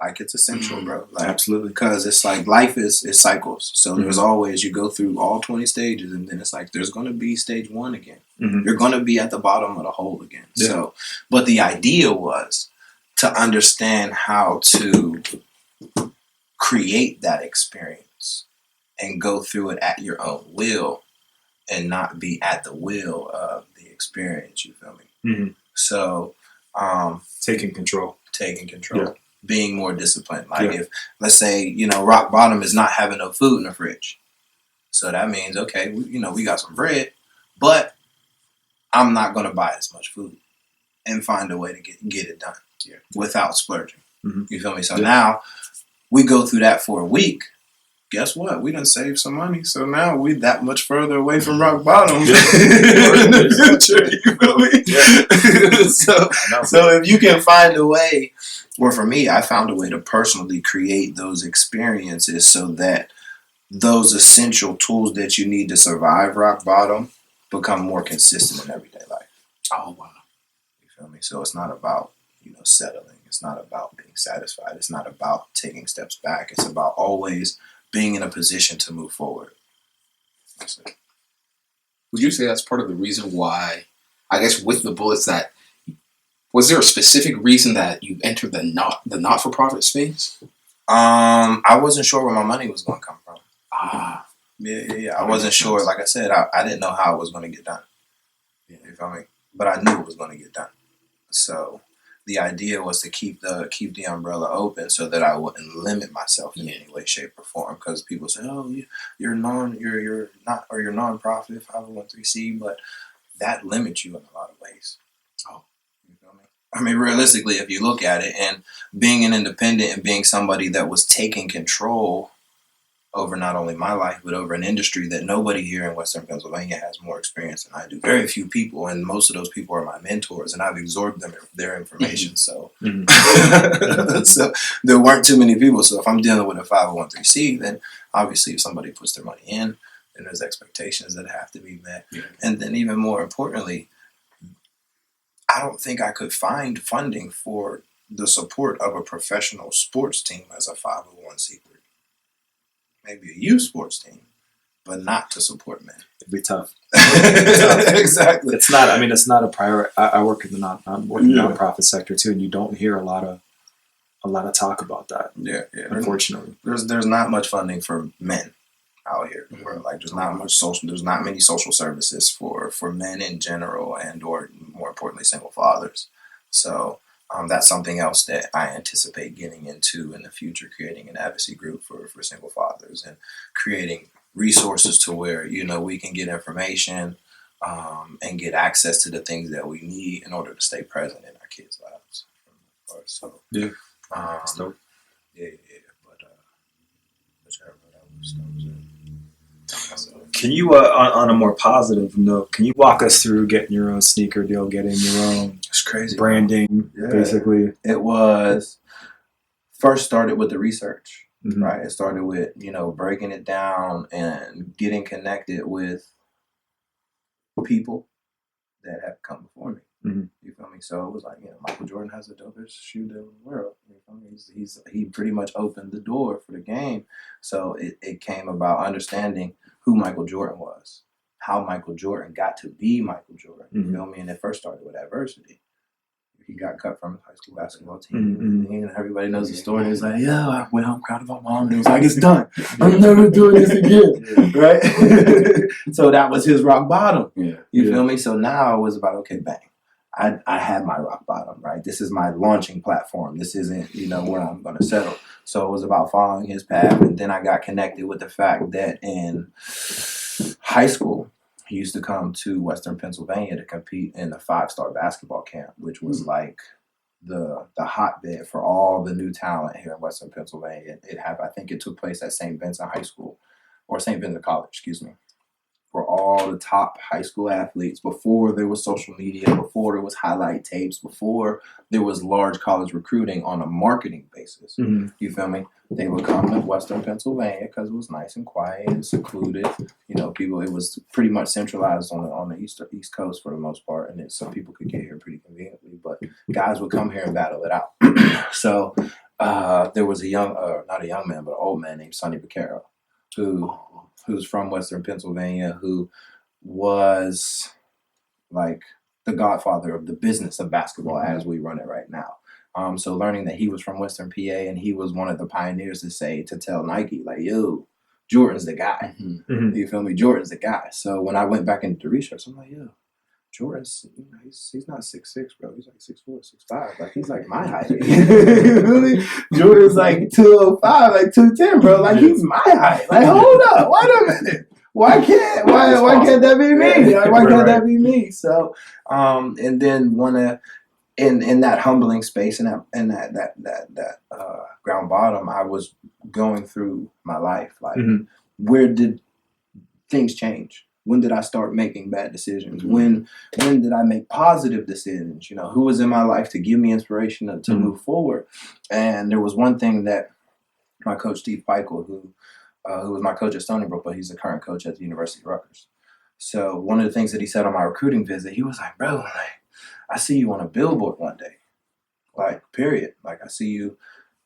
Like, it's essential, bro. Like,
absolutely.
Because it's like life is cycles. So there's always, you go through all 20 stages, and then it's like there's going to be stage 1 again. You're going to be at the bottom of the hole again. Yeah. So, but the idea was to understand how to create that experience and go through it at your own will and not be at the will of the experience, you feel me?
Mm-hmm.
So,
taking control.
Yeah. Being more disciplined. Like if, let's say, rock bottom is not having no food in the fridge. So that means, okay, we got some bread, but I'm not going to buy as much food and find a way to get it done without splurging.
Mm-hmm.
You feel me? So now we go through that for a week. Guess what? We done saved some money. So now we that much further away from rock bottom in the future. You feel me? Yeah. So if you can find a way, or for me, I found a way to personally create those experiences so that those essential tools that you need to survive rock bottom become more consistent in everyday life.
Oh, wow.
You feel me? So it's not about, settling. It's not about being satisfied. It's not about taking steps back. It's about always being in a position to move forward. That's it.
Would you say that's part of the reason why, I guess with the Bullets, that was there a specific reason that you entered the not-for-profit space?
I wasn't sure where my money was going to come from.
Yeah.
I wasn't sure. Like I said, I didn't know how it was going to get done. You feel me? But I knew it was going to get done. So the idea was to keep the umbrella open so that I wouldn't limit myself in any way, shape, or form. Because people say, "Oh, you're nonprofit 501(c)(3), but that limits you in a lot of ways." Oh, you feel me? I mean, realistically, if you look at it, and being an independent and being somebody that was taking control over not only my life, but over an industry that nobody here in Western Pennsylvania has more experience than I do. Very few people, and most of those people are my mentors, and I've absorbed their information. So, so there weren't too many people. So if I'm dealing with a 501(c), then obviously if somebody puts their money in, then there's expectations that have to be met. Yeah. And then even more importantly, I don't think I could find funding for the support of a professional sports team as a 501(c)(3). Maybe a youth sports team, but not to support men.
It'd be tough.
Exactly.
It's not a priority. I work in the nonprofit sector too, and you don't hear a lot of talk about that.
Yeah.
Unfortunately,
there's not much funding for men out here. Where there's not many social services for men in general, and or more importantly, single fathers. So. That's something else that I anticipate getting into in the future, creating an advocacy group for single fathers and creating resources to where, we can get information and get access to the things that we need in order to stay present in our kids' lives. So,
yeah.
But whichever, that was it.
Can you, on a more positive note, can you walk us through getting your own sneaker deal, getting your own branding, basically?
It was first started with the research,
Mm-hmm.
right? It started with, breaking it down and getting connected with people that have come before me.
Mm-hmm.
You feel me? So it was like, Michael Jordan has the dopest shoe deal in the world. You feel me? He pretty much opened the door for the game. So it came about understanding who Michael Jordan was, how Michael Jordan got to be Michael Jordan. You feel me? And it first started with adversity. He got cut from his high school basketball team.
Mm-hmm.
And everybody knows the story. It's like, I went home, cried about my mom. And it was like, it's done. I'm never doing this again. Right? So that was his rock bottom.
Yeah.
You feel me? So now it was about, okay, bang. I had my rock bottom, right? This is my launching platform. This isn't, where I'm going to settle. So it was about following his path. And then I got connected with the fact that in high school, he used to come to Western Pennsylvania to compete in the 5-star basketball camp, which was like the hotbed for all the new talent here in Western Pennsylvania. I think it took place at St. Vincent High School, or St. Vincent College, excuse me. For all the top high school athletes, before there was social media, before there was highlight tapes, before there was large college recruiting on a marketing basis.
Mm-hmm.
You feel me? They would come to Western Pennsylvania because it was nice and quiet and secluded. People, it was pretty much centralized on the East Coast for the most part, and some people could get here pretty conveniently, but guys would come here and battle it out. So there was not a young man, but an old man named Sonny Vaccaro, who's from Western Pennsylvania, who was like the godfather of the business of basketball as we run it right now. So learning that he was from Western PA and he was one of the pioneers to tell Nike, like, yo, Jordan's the guy.
Mm-hmm.
You feel me? Jordan's the guy. So when I went back into the research, I'm like, yo, Jordan's, he's not 6'6", bro. He's like 6'4", 6'5". Like, he's like my height. Really? Jordan's like 205, like 210, bro. Like, he's my height. Like, hold up, wait a minute. Why can't that be me? Like, why can't that be me? So, and then in that humbling space and that ground bottom, I was going through my life. Like, where did things change? When did I start making bad decisions? When did I make positive decisions? Who was in my life to give me inspiration to move forward? And there was one thing that my coach, Steve Peichel, who was my coach at Stony Brook, but he's the current coach at the University of Rutgers. So one of the things that he said on my recruiting visit, he was like, bro, like, I see you on a billboard one day. Like, period. Like, I see you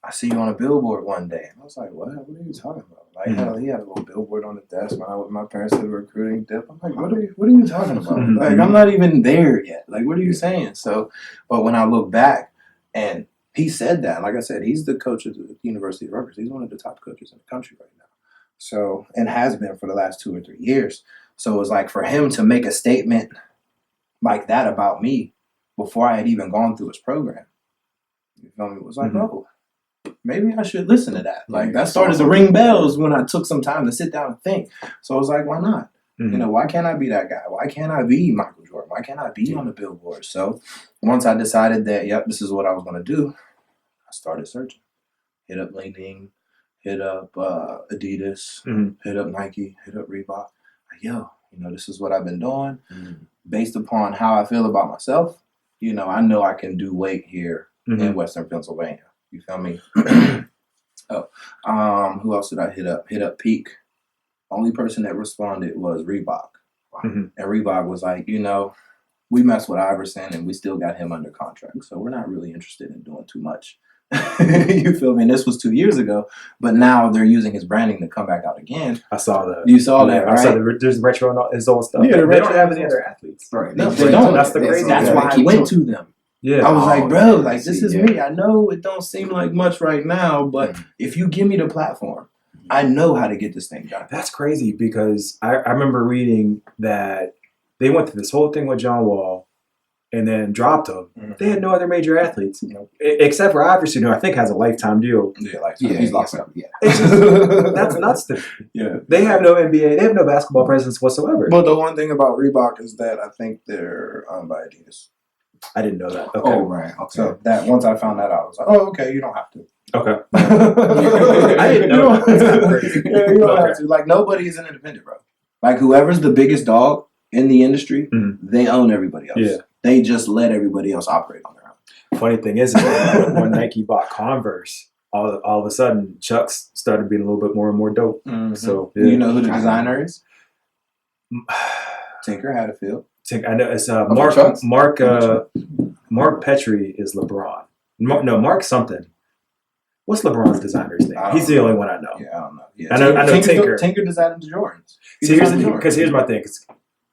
on a billboard one day. And I was like, what are you talking about? Like, he had a little billboard on the desk when I with my parents did a recruiting dip. I'm like, what are you talking about? Like, I'm not even there yet. Like, what are you saying? So, but when I look back, and he said that, like I said, he's the coach of the University of Rutgers. He's one of the top coaches in the country right now. So, and has been for the last 2 or 3 years. So it was like, for him to make a statement like that about me before I had even gone through his program, you feel me? It was like, oh, maybe I should listen to that. Like, that started to ring bells when I took some time to sit down and think. So I was like, why not? Why can't I be that guy? Why can't I be Michael Jordan? Why can't I be on the billboard? So once I decided that, yep, this is what I was going to do, I started searching. Hit up LinkedIn, hit up Adidas, hit up Nike, hit up Reebok. Like, yo, this is what I've been doing. Based upon how I feel about myself, I know I can do weight here in Western Pennsylvania. You feel me? Who else did I hit up? Hit up Peak. Only person that responded was Reebok. And Reebok was like, we messed with Iverson and we still got him under contract. So we're not really interested in doing too much. You feel me? And this was 2 years ago, but now they're using his branding to come back out again.
I saw that.
You saw that, right?
I saw there's retro and his old stuff. Yeah, they don't have any other athletes.
Right.
They don't. That's the crazy.
That's why I went to them.
Yeah.
I was like, bro, like, this is me. I know it don't seem like much right now, but if you give me the platform, I know how to get this thing done.
That's crazy because I remember reading that they went through this whole thing with John Wall and then dropped him. They had no other major athletes, except for Iverson, who I think has a lifetime deal.
Yeah, he's locked up. Yeah.
It's just, that's nuts to me.
Yeah.
They have no NBA. They have no basketball presence whatsoever.
But the one thing about Reebok is that I think they're owned by Adidas.
I didn't know that. Okay.
Oh, right. Okay. So that once I found that out, I was like, oh, okay, you don't have to.
Okay.
I
didn't know that. That's kind of crazy.
Yeah, you don't have to. Like, nobody is an independent, bro. Like, whoever's the biggest dog in the industry, they own everybody else. Yeah. They just let everybody else operate on their own.
Funny thing is when Nike bought Converse, all of a sudden Chucks started being a little bit more and more dope. So
you know who the designer is? Tinker Hatfield.
I know it's Mark Petrie is LeBron. Mark something. What's LeBron's designer's name? He's the only one I know.
Yeah, I don't know. Yeah.
I know Tinker.
Tinker designed the Jordans.
See, here's my thing,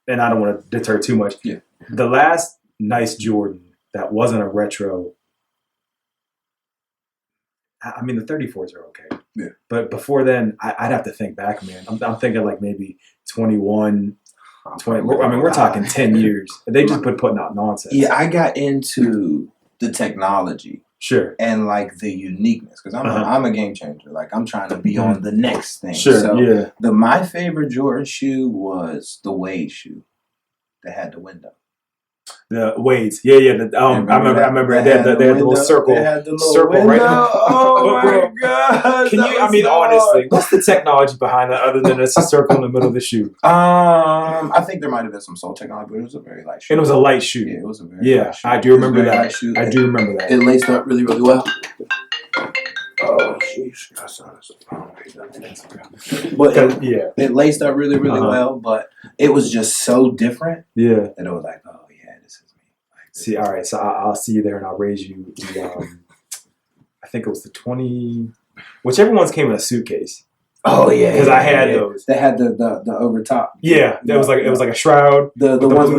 and I don't want to deter too much.
Yeah.
The last nice Jordan that wasn't a retro. I mean, the 34s are okay.
Yeah.
But before then, I'd have to think back, man. I'm thinking like maybe 21. 20. I mean, we're talking 10 years. They just putting out nonsense.
Yeah, I got into the technology.
Sure.
And like the uniqueness, because I'm a game changer. Like, I'm trying to be on the next thing.
Sure.
So
yeah.
My favorite Jordan shoe was the Wade shoe that had the window.
The Wades, yeah. I remember they had the little circle,
window.
Right?
Oh my god!
Can you? I mean, honestly, what's the technology behind that other than it's a circle in the middle of the shoe?
I think there might have been some soul technology, but it was a very light shoe.
And it was a light shoe.
Yeah, it was a very light shoe.
I do remember that. I do remember that.
It laced up really, really well. Oh, jeez. But it laced up really, really well, but it was just so different.
Yeah.
And it was like, oh, yeah, this is me. Like,
see, all right, so I'll see you there and I'll raise you the, I think it was the 20, whichever ones came in a suitcase.
Oh yeah,
because I had those.
They had the over top.
Yeah, it was like a shroud.
The ones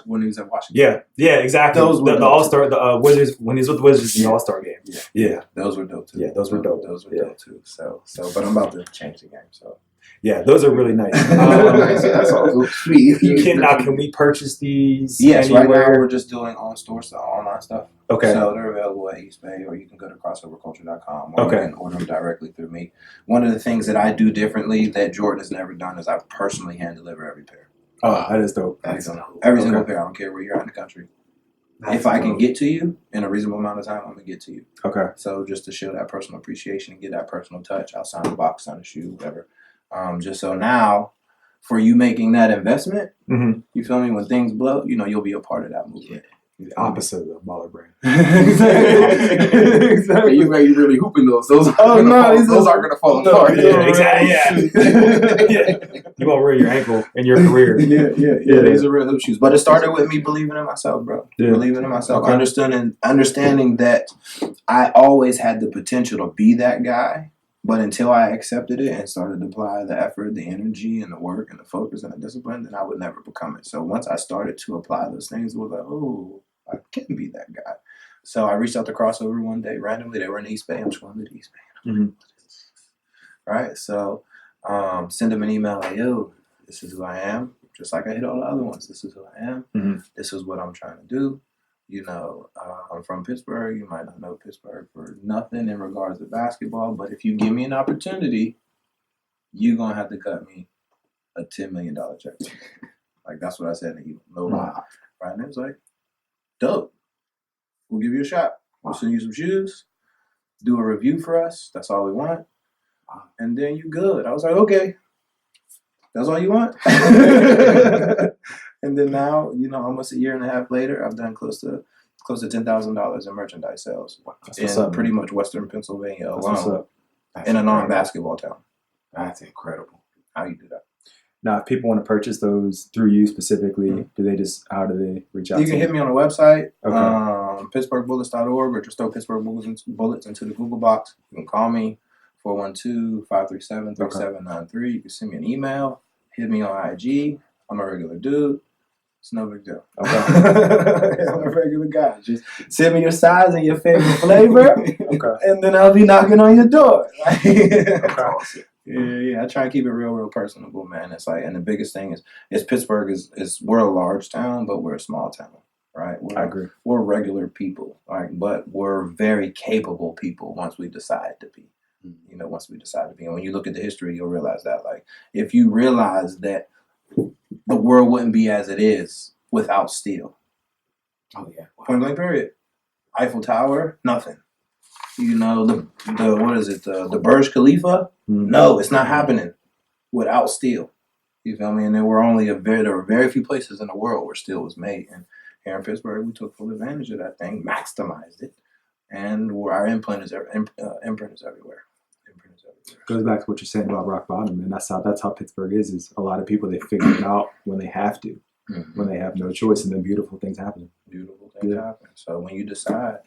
when he was at Washington.
Yeah, exactly.
Those were
the All Star, the Wizards when he was with the Wizards in the All Star game. Yeah,
those were dope too.
Yeah, those were dope.
Those were dope too. So, but I'm about to change the game. So.
Yeah, those are really nice.
That's all sweet.
Can we purchase these?
Yes,
anywhere?
right now we're just doing online stuff.
Okay.
So they're available at eBay, or you can go to crossoverculture.com, or you can order them directly through me. One of the things that I do differently that Jordan has never done is I personally hand deliver every pair.
Oh, that is dope.
Every single pair. I don't care where you're at in the country. If I can get to you in a reasonable amount of time, I'm gonna get to you.
Okay.
So just to show that personal appreciation and get that personal touch, I'll sign a box, sign a shoe, whatever. Just so now, for you making that investment, you feel me? When things blow, you'll be a part of that movement.
The opposite of the Baller brand.
Exactly.
You really hooping those. Those aren't gonna fall apart.
Yeah, exactly. Yeah. You won't ruin your ankle in your career.
Yeah. These are real hoop shoes. But it started with me believing in myself, bro.
Yeah.
Believing in myself.
Okay.
Understanding that I always had the potential to be that guy. But until I accepted it and started to apply the effort, the energy, and the work, and the focus, and the discipline, then I would never become it. So once I started to apply those things, it was like, oh, I can be that guy. So I reached out to Crossover one day randomly. They were in East Bay. I'm just going to the East Bay. Right? So send them an email like, yo, this is who I am. Just like I hit all the other ones. This is who I am. This is what I'm trying to do. I'm from Pittsburgh. You might not know Pittsburgh for nothing in regards to basketball, but if you give me an opportunity, you're going to have to cut me a $10 million check. Like, that's what I said to you. No lie. Right? And it was like, dope. We'll give you a shot. We'll send you some shoes. Do a review for us. That's all we want. And then you good. I was like, okay. That's all you want? And then now, almost a year and a half later, I've done close to $10,000 in merchandise sales in pretty much Western Pennsylvania alone, in a non-basketball town.
That's incredible.
How you do that?
Now, if people want to purchase those through you specifically, how do they reach out?
You can hit me on the website,
Okay.
PittsburghBullets.org, or just throw Pittsburgh Bullets into the Google box. You can call me, 412-537-3793. You can send me an email, hit me on IG. I'm a regular dude. It's no big deal. Okay. I'm a regular guy. Just send me your size and your favorite flavor, and then I'll be knocking on your door.
Awesome.
Yeah. I try and keep it real personable, man. It's like, and the biggest thing is Pittsburgh is we're a large town, but we're a small town, right?
I agree.
We're regular people, right? But we're very capable people once we decide to be. Once we decide to be. And when you look at the history, you'll realize that, like, if you realize that the world wouldn't be as it is without steel.
Oh yeah.
Point blank period. Eiffel Tower, nothing. The what is it? The Burj Khalifa? No, it's not happening without steel. You feel me? And there were very few places in the world where steel was made. And here in Pittsburgh, we took full advantage of that thing, maximized it, and our imprint is everywhere.
Goes back to what you're saying about rock bottom, and that's how Pittsburgh is a lot of people, they figure it out when they have to, when they have no choice, and then beautiful things happen.
Happen. So when you decide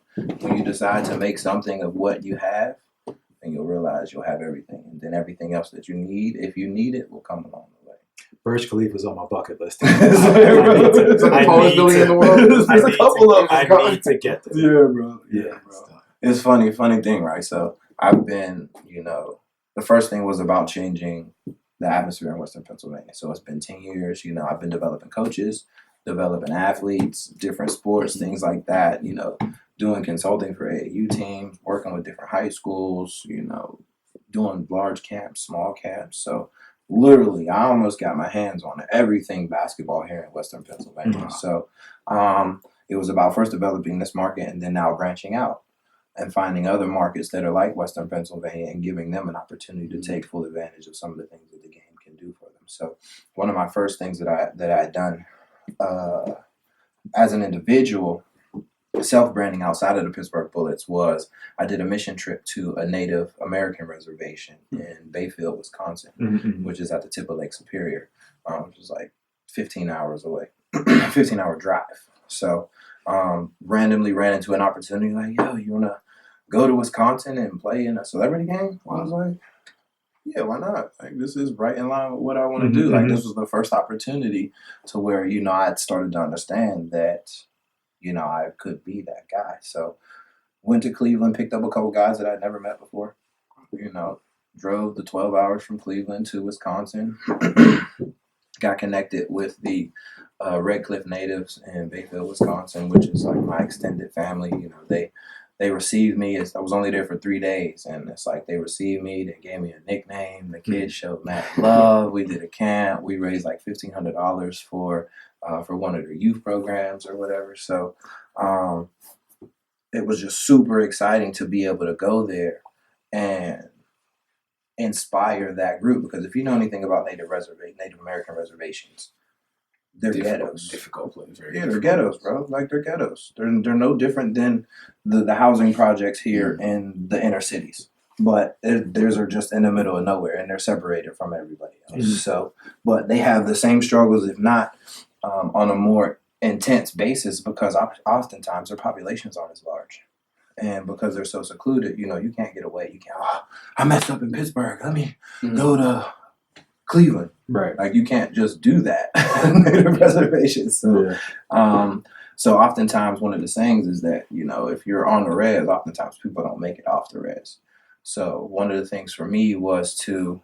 to make something of what you have, then you'll realize you'll have everything, and then everything else that you need, if you need it, will come along the way.
Burj Khalifa is on my bucket list.
It's the tallest building in the world.
There's a couple of them.
I need to get there.
Yeah, bro. It's funny thing, right? So I've been, the first thing was about changing the atmosphere in Western Pennsylvania. So it's been 10 years. I've been developing coaches, developing athletes, different sports, things like that. Doing consulting for AAU teams, working with different high schools, doing large camps, small camps. So literally, I almost got my hands on everything basketball here in Western Pennsylvania. So it was about first developing this market and then now branching out and finding other markets that are like Western Pennsylvania and giving them an opportunity to take full advantage of some of the things that the game can do for them. So one of my first things that I had done as an individual, self-branding outside of the Pittsburgh Bullets, was I did a mission trip to a Native American reservation in Bayfield, Wisconsin, which is at the tip of Lake Superior, which is like 15 hours away, 15-hour drive. So randomly ran into an opportunity like, yo, you want to go to Wisconsin and play in a celebrity game? I was like, yeah, why not? Like, this is right in line with what I want to do. Like, this was the first opportunity to where, I had started to understand that, I could be that guy. So, went to Cleveland, picked up a couple guys that I'd never met before, drove the 12 hours from Cleveland to Wisconsin, got connected with the Red Cliff natives in Bayfield, Wisconsin, which is like my extended family. They received me as I was only there for 3 days, and it's like they received me. They gave me a nickname. The kids showed mad love. We did a camp. We raised like $1,500 for one of their youth programs or whatever. So it was just super exciting to be able to go there and inspire that group, because if you know anything about Native American reservations, they're ghettos.
Difficult place.
They're ghettos, bro. Like, they're ghettos. They're no different than the housing projects here in the inner cities. But theirs are just in the middle of nowhere, and they're separated from everybody else. So, but they have the same struggles, if not on a more intense basis, because oftentimes their populations aren't as large. And because they're so secluded, you can't get away. You can't, I messed up in Pittsburgh. Let me go to Cleveland.
Right.
Like, you can't just do that. Native reservations. So, so oftentimes one of the sayings is that, if you're on the res, oftentimes people don't make it off the res. So one of the things for me was to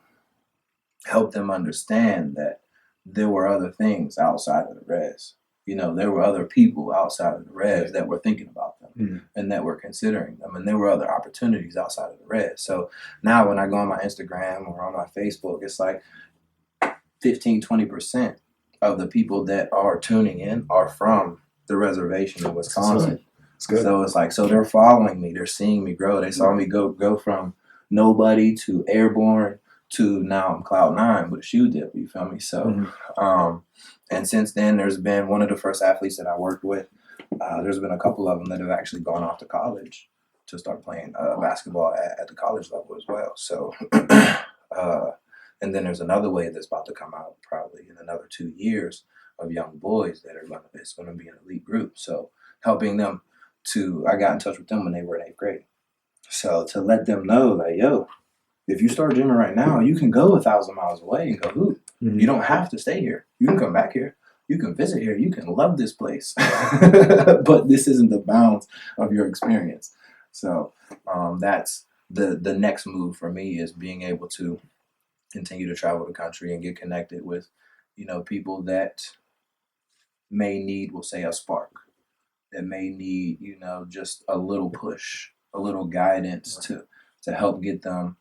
help them understand that there were other things outside of the res. There were other people outside of the res that were thinking about them and that were considering them. And there were other opportunities outside of the res. So now when I go on my Instagram or on my Facebook, it's like 15-20% of the people that are tuning in are from the reservation in Wisconsin.
It's good.
So it's like, so they're following me. They're seeing me grow. They saw me go from nobody to airborne to now I'm Cloud 9 with a shoe dip. You feel me? So, and since then, there's been one of the first athletes that I worked with. There's been a couple of them that have actually gone off to college to start playing basketball at the college level as well. So, and then there's another wave that's about to come out probably in another 2 years of young boys that it's going to be an elite group. So helping them I got in touch with them when they were in 8th grade. So to let them know, like, yo, if you start gymming right now, you can go 1,000 miles away and go hoop. You don't have to stay here. You can come back here. You can visit here. You can love this place. But this isn't the bounds of your experience. So that's the next move for me, is being able to continue to travel the country and get connected with, people that may need, we'll say, a spark, that may need, just a little push, a little guidance to help get them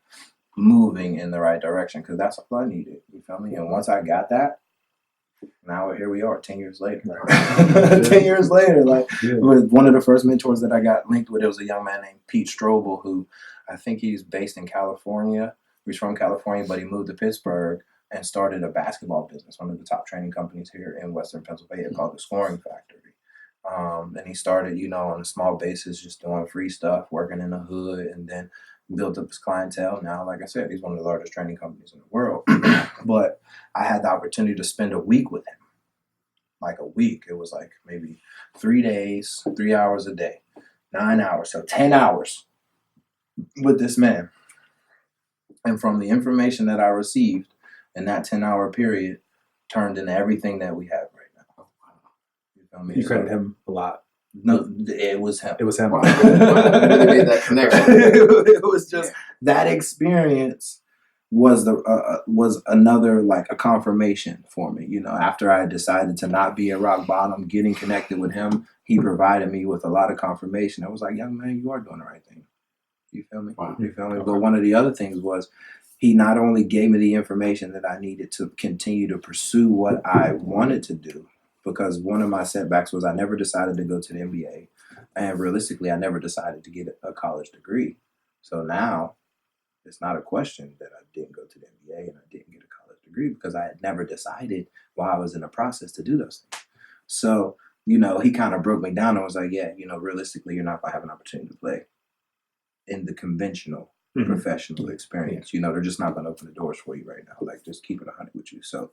moving in the right direction, because that's all I needed. You feel me? And once I got that, now here we are 10 years later. 10 years later, with one of the first mentors that I got linked with, it was a young man named Pete Strobel, who I think he's based in California. He's from California, but he moved to Pittsburgh and started a basketball business, one of the top training companies here in Western Pennsylvania, called the Scoring Factory. And he started, on a small basis, just doing free stuff, working in the hood, and then built up his clientele. Now, like I said, he's one of the largest training companies in the world. But I had the opportunity to spend a week with him. Like a week. It was like maybe 3 days, 3 hours a day, 9 hours, so 10 hours with this man. And from the information that I received in that 10-hour period, turned into everything that we have right now. You feel me?
You credit him a lot.
No, it was him.
It was him.
Wow. Really made that connection.
It was just that experience was another, like, a confirmation for me. After I decided to not be at rock bottom, getting connected with him, he provided me with a lot of confirmation. I was like, young man, you are doing the right thing. You feel me?
Wow.
You feel me? But one of the other things was, he not only gave me the information that I needed to continue to pursue what I wanted to do, because one of my setbacks was I never decided to go to the NBA. And realistically, I never decided to get a college degree. So now it's not a question that I didn't go to the NBA and I didn't get a college degree, because I had never decided while I was in the process to do those things. So, he kind of broke me down and was like, yeah, realistically, you're not going to have an opportunity to play in the conventional professional experience. They're just not going to open the doors for you right now. Like, just keep it 100 with you. So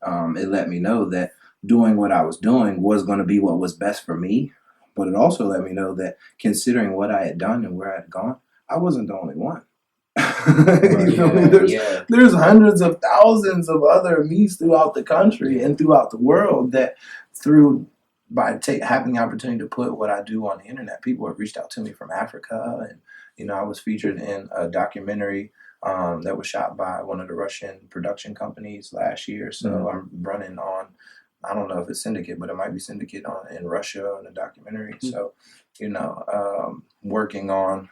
it let me know that doing what I was doing was going to be what was best for me. But it also let me know that, considering what I had done and where I had gone, I wasn't the only one. You feel me? There's hundreds of thousands of other meets throughout the country and throughout the world that having the opportunity to put what I do on the internet, people have reached out to me from Africa, and I was featured in a documentary that was shot by one of the Russian production companies last year. So I'm running on, I don't know if it's syndicate, but it might be syndicate in Russia on a documentary. So, working on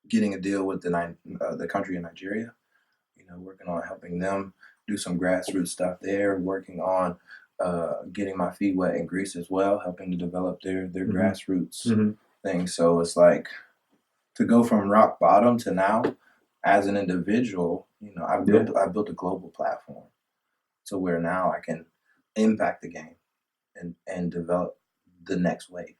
getting a deal with the country in Nigeria, working on helping them do some grassroots stuff there, working on getting my feet wet in Greece as well, helping to develop their grassroots thing. So it's like to go from rock bottom to now as an individual, I built a global platform to where now I can impact the game and develop the next wave.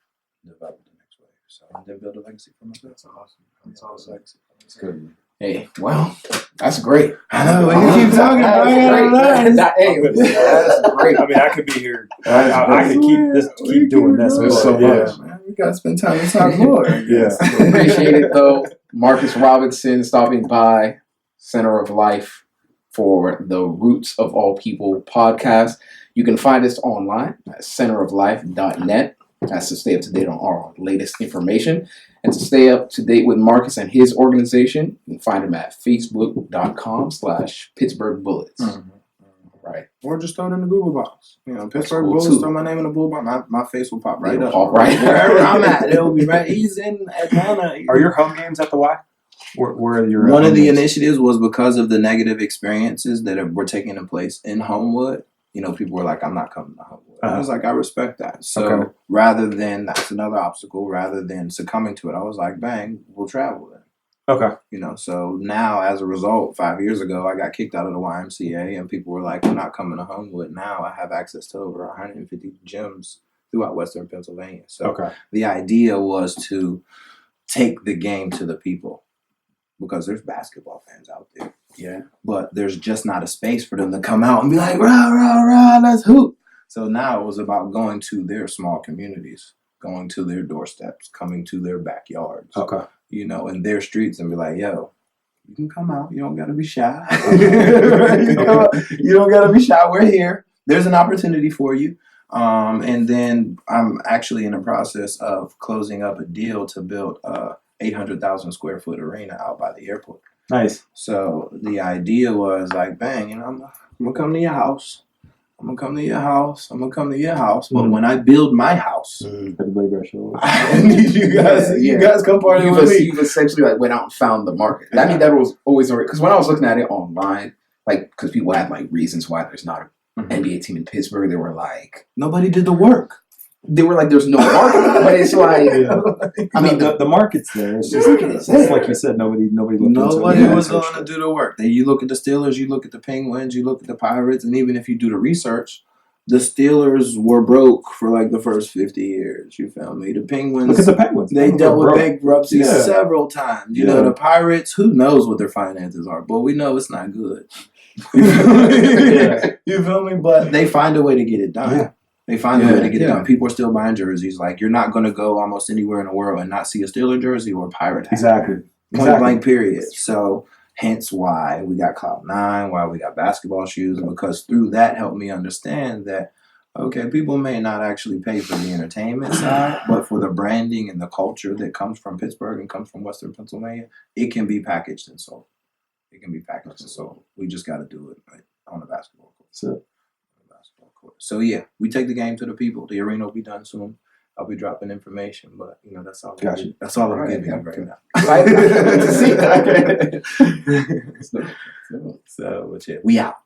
So and then build a legacy for myself. That's awesome. That's awesome. Legacy. That's good.
Hey, well, that's great.
I know. You keep talking about
Hey, that's great.
I mean, I could be here. I could keep doing this.
There's so much, man. We gotta spend time to talk more.
Appreciate it though. Marcus Robinson stopping by, Center of Life, for the Roots of All People podcast. You can find us online at centeroflife.net. That's to stay up to date on our latest information. And to stay up to date with Marcus and his organization, you can find him at facebook.com/Pittsburgh Bullets. Right.
Or just throw it in the Google box. Pittsburgh Bullets, throw my name in the Google box. My face will pop right up. Wherever I'm at, it'll be right. He's in Atlanta.
Are your home games at the Y? Where are your
One of the initiatives was because of the negative experiences that were taking place in Homewood. People were like, I'm not coming to Homewood. I was like, I respect that. So rather than, that's another obstacle, rather than succumbing to it, I was like, bang, we'll travel then.
Okay.
So now as a result, 5 years ago, I got kicked out of the YMCA and people were like, I'm not coming to Homewood. Now I have access to over 150 gyms throughout Western Pennsylvania. So the idea was to take the game to the people because there's basketball fans out there.
Yeah.
But there's just not a space for them to come out and be like, rah, rah, rah, let's hoop. So now it was about going to their small communities, going to their doorsteps, coming to their backyards. In their streets and be like, yo, you can come out. You don't got to be shy. You don't got to be shy. We're here. There's an opportunity for you. And then I'm actually in the process of closing up a deal to build a 800,000 square foot arena out by the airport.
Nice.
So the idea was like, bang, I'm going to come to your house. I'm going to come to your house. I'm going to come to your house. But when I build my house,
everybody better show up.
I need you guys. You guys come party with me.
You've essentially went out and found the market. I mean, that was always because when I was looking at it online, because people had reasons why there's not an NBA team in Pittsburgh, they were like,
nobody did the work.
They were like, there's no market, but it's like,
I mean, the market's there. It's just it's like you said, nobody
was going to do the work. Then you look at the Steelers, you look at the Penguins, you look at the Pirates, and even if you do the research, the Steelers were broke for the first 50 years. You feel me? The Penguins.
Look at the Penguins.
They dealt with bankruptcy several times. The Pirates. Who knows what their finances are? But we know it's not good. You feel me? But they find a way to get it done.
Yeah.
They find a way to get it done. People are still buying jerseys. You're not going to go almost anywhere in the world and not see a Steeler jersey or a Pirate hat.
Exactly.
Point blank period. So hence why we got Cloud9, why we got basketball shoes, because through that helped me understand that, okay, people may not actually pay for the entertainment side, but for the branding and the culture that comes from Pittsburgh and comes from Western Pennsylvania, it can be packaged and sold. We just got to do it on the basketball court. So we take the game to the people. The arena will be done soon. I'll be dropping information, but that's all.
Gotcha.
That's all I'm giving you right now.
Excited to see that.
So, we out.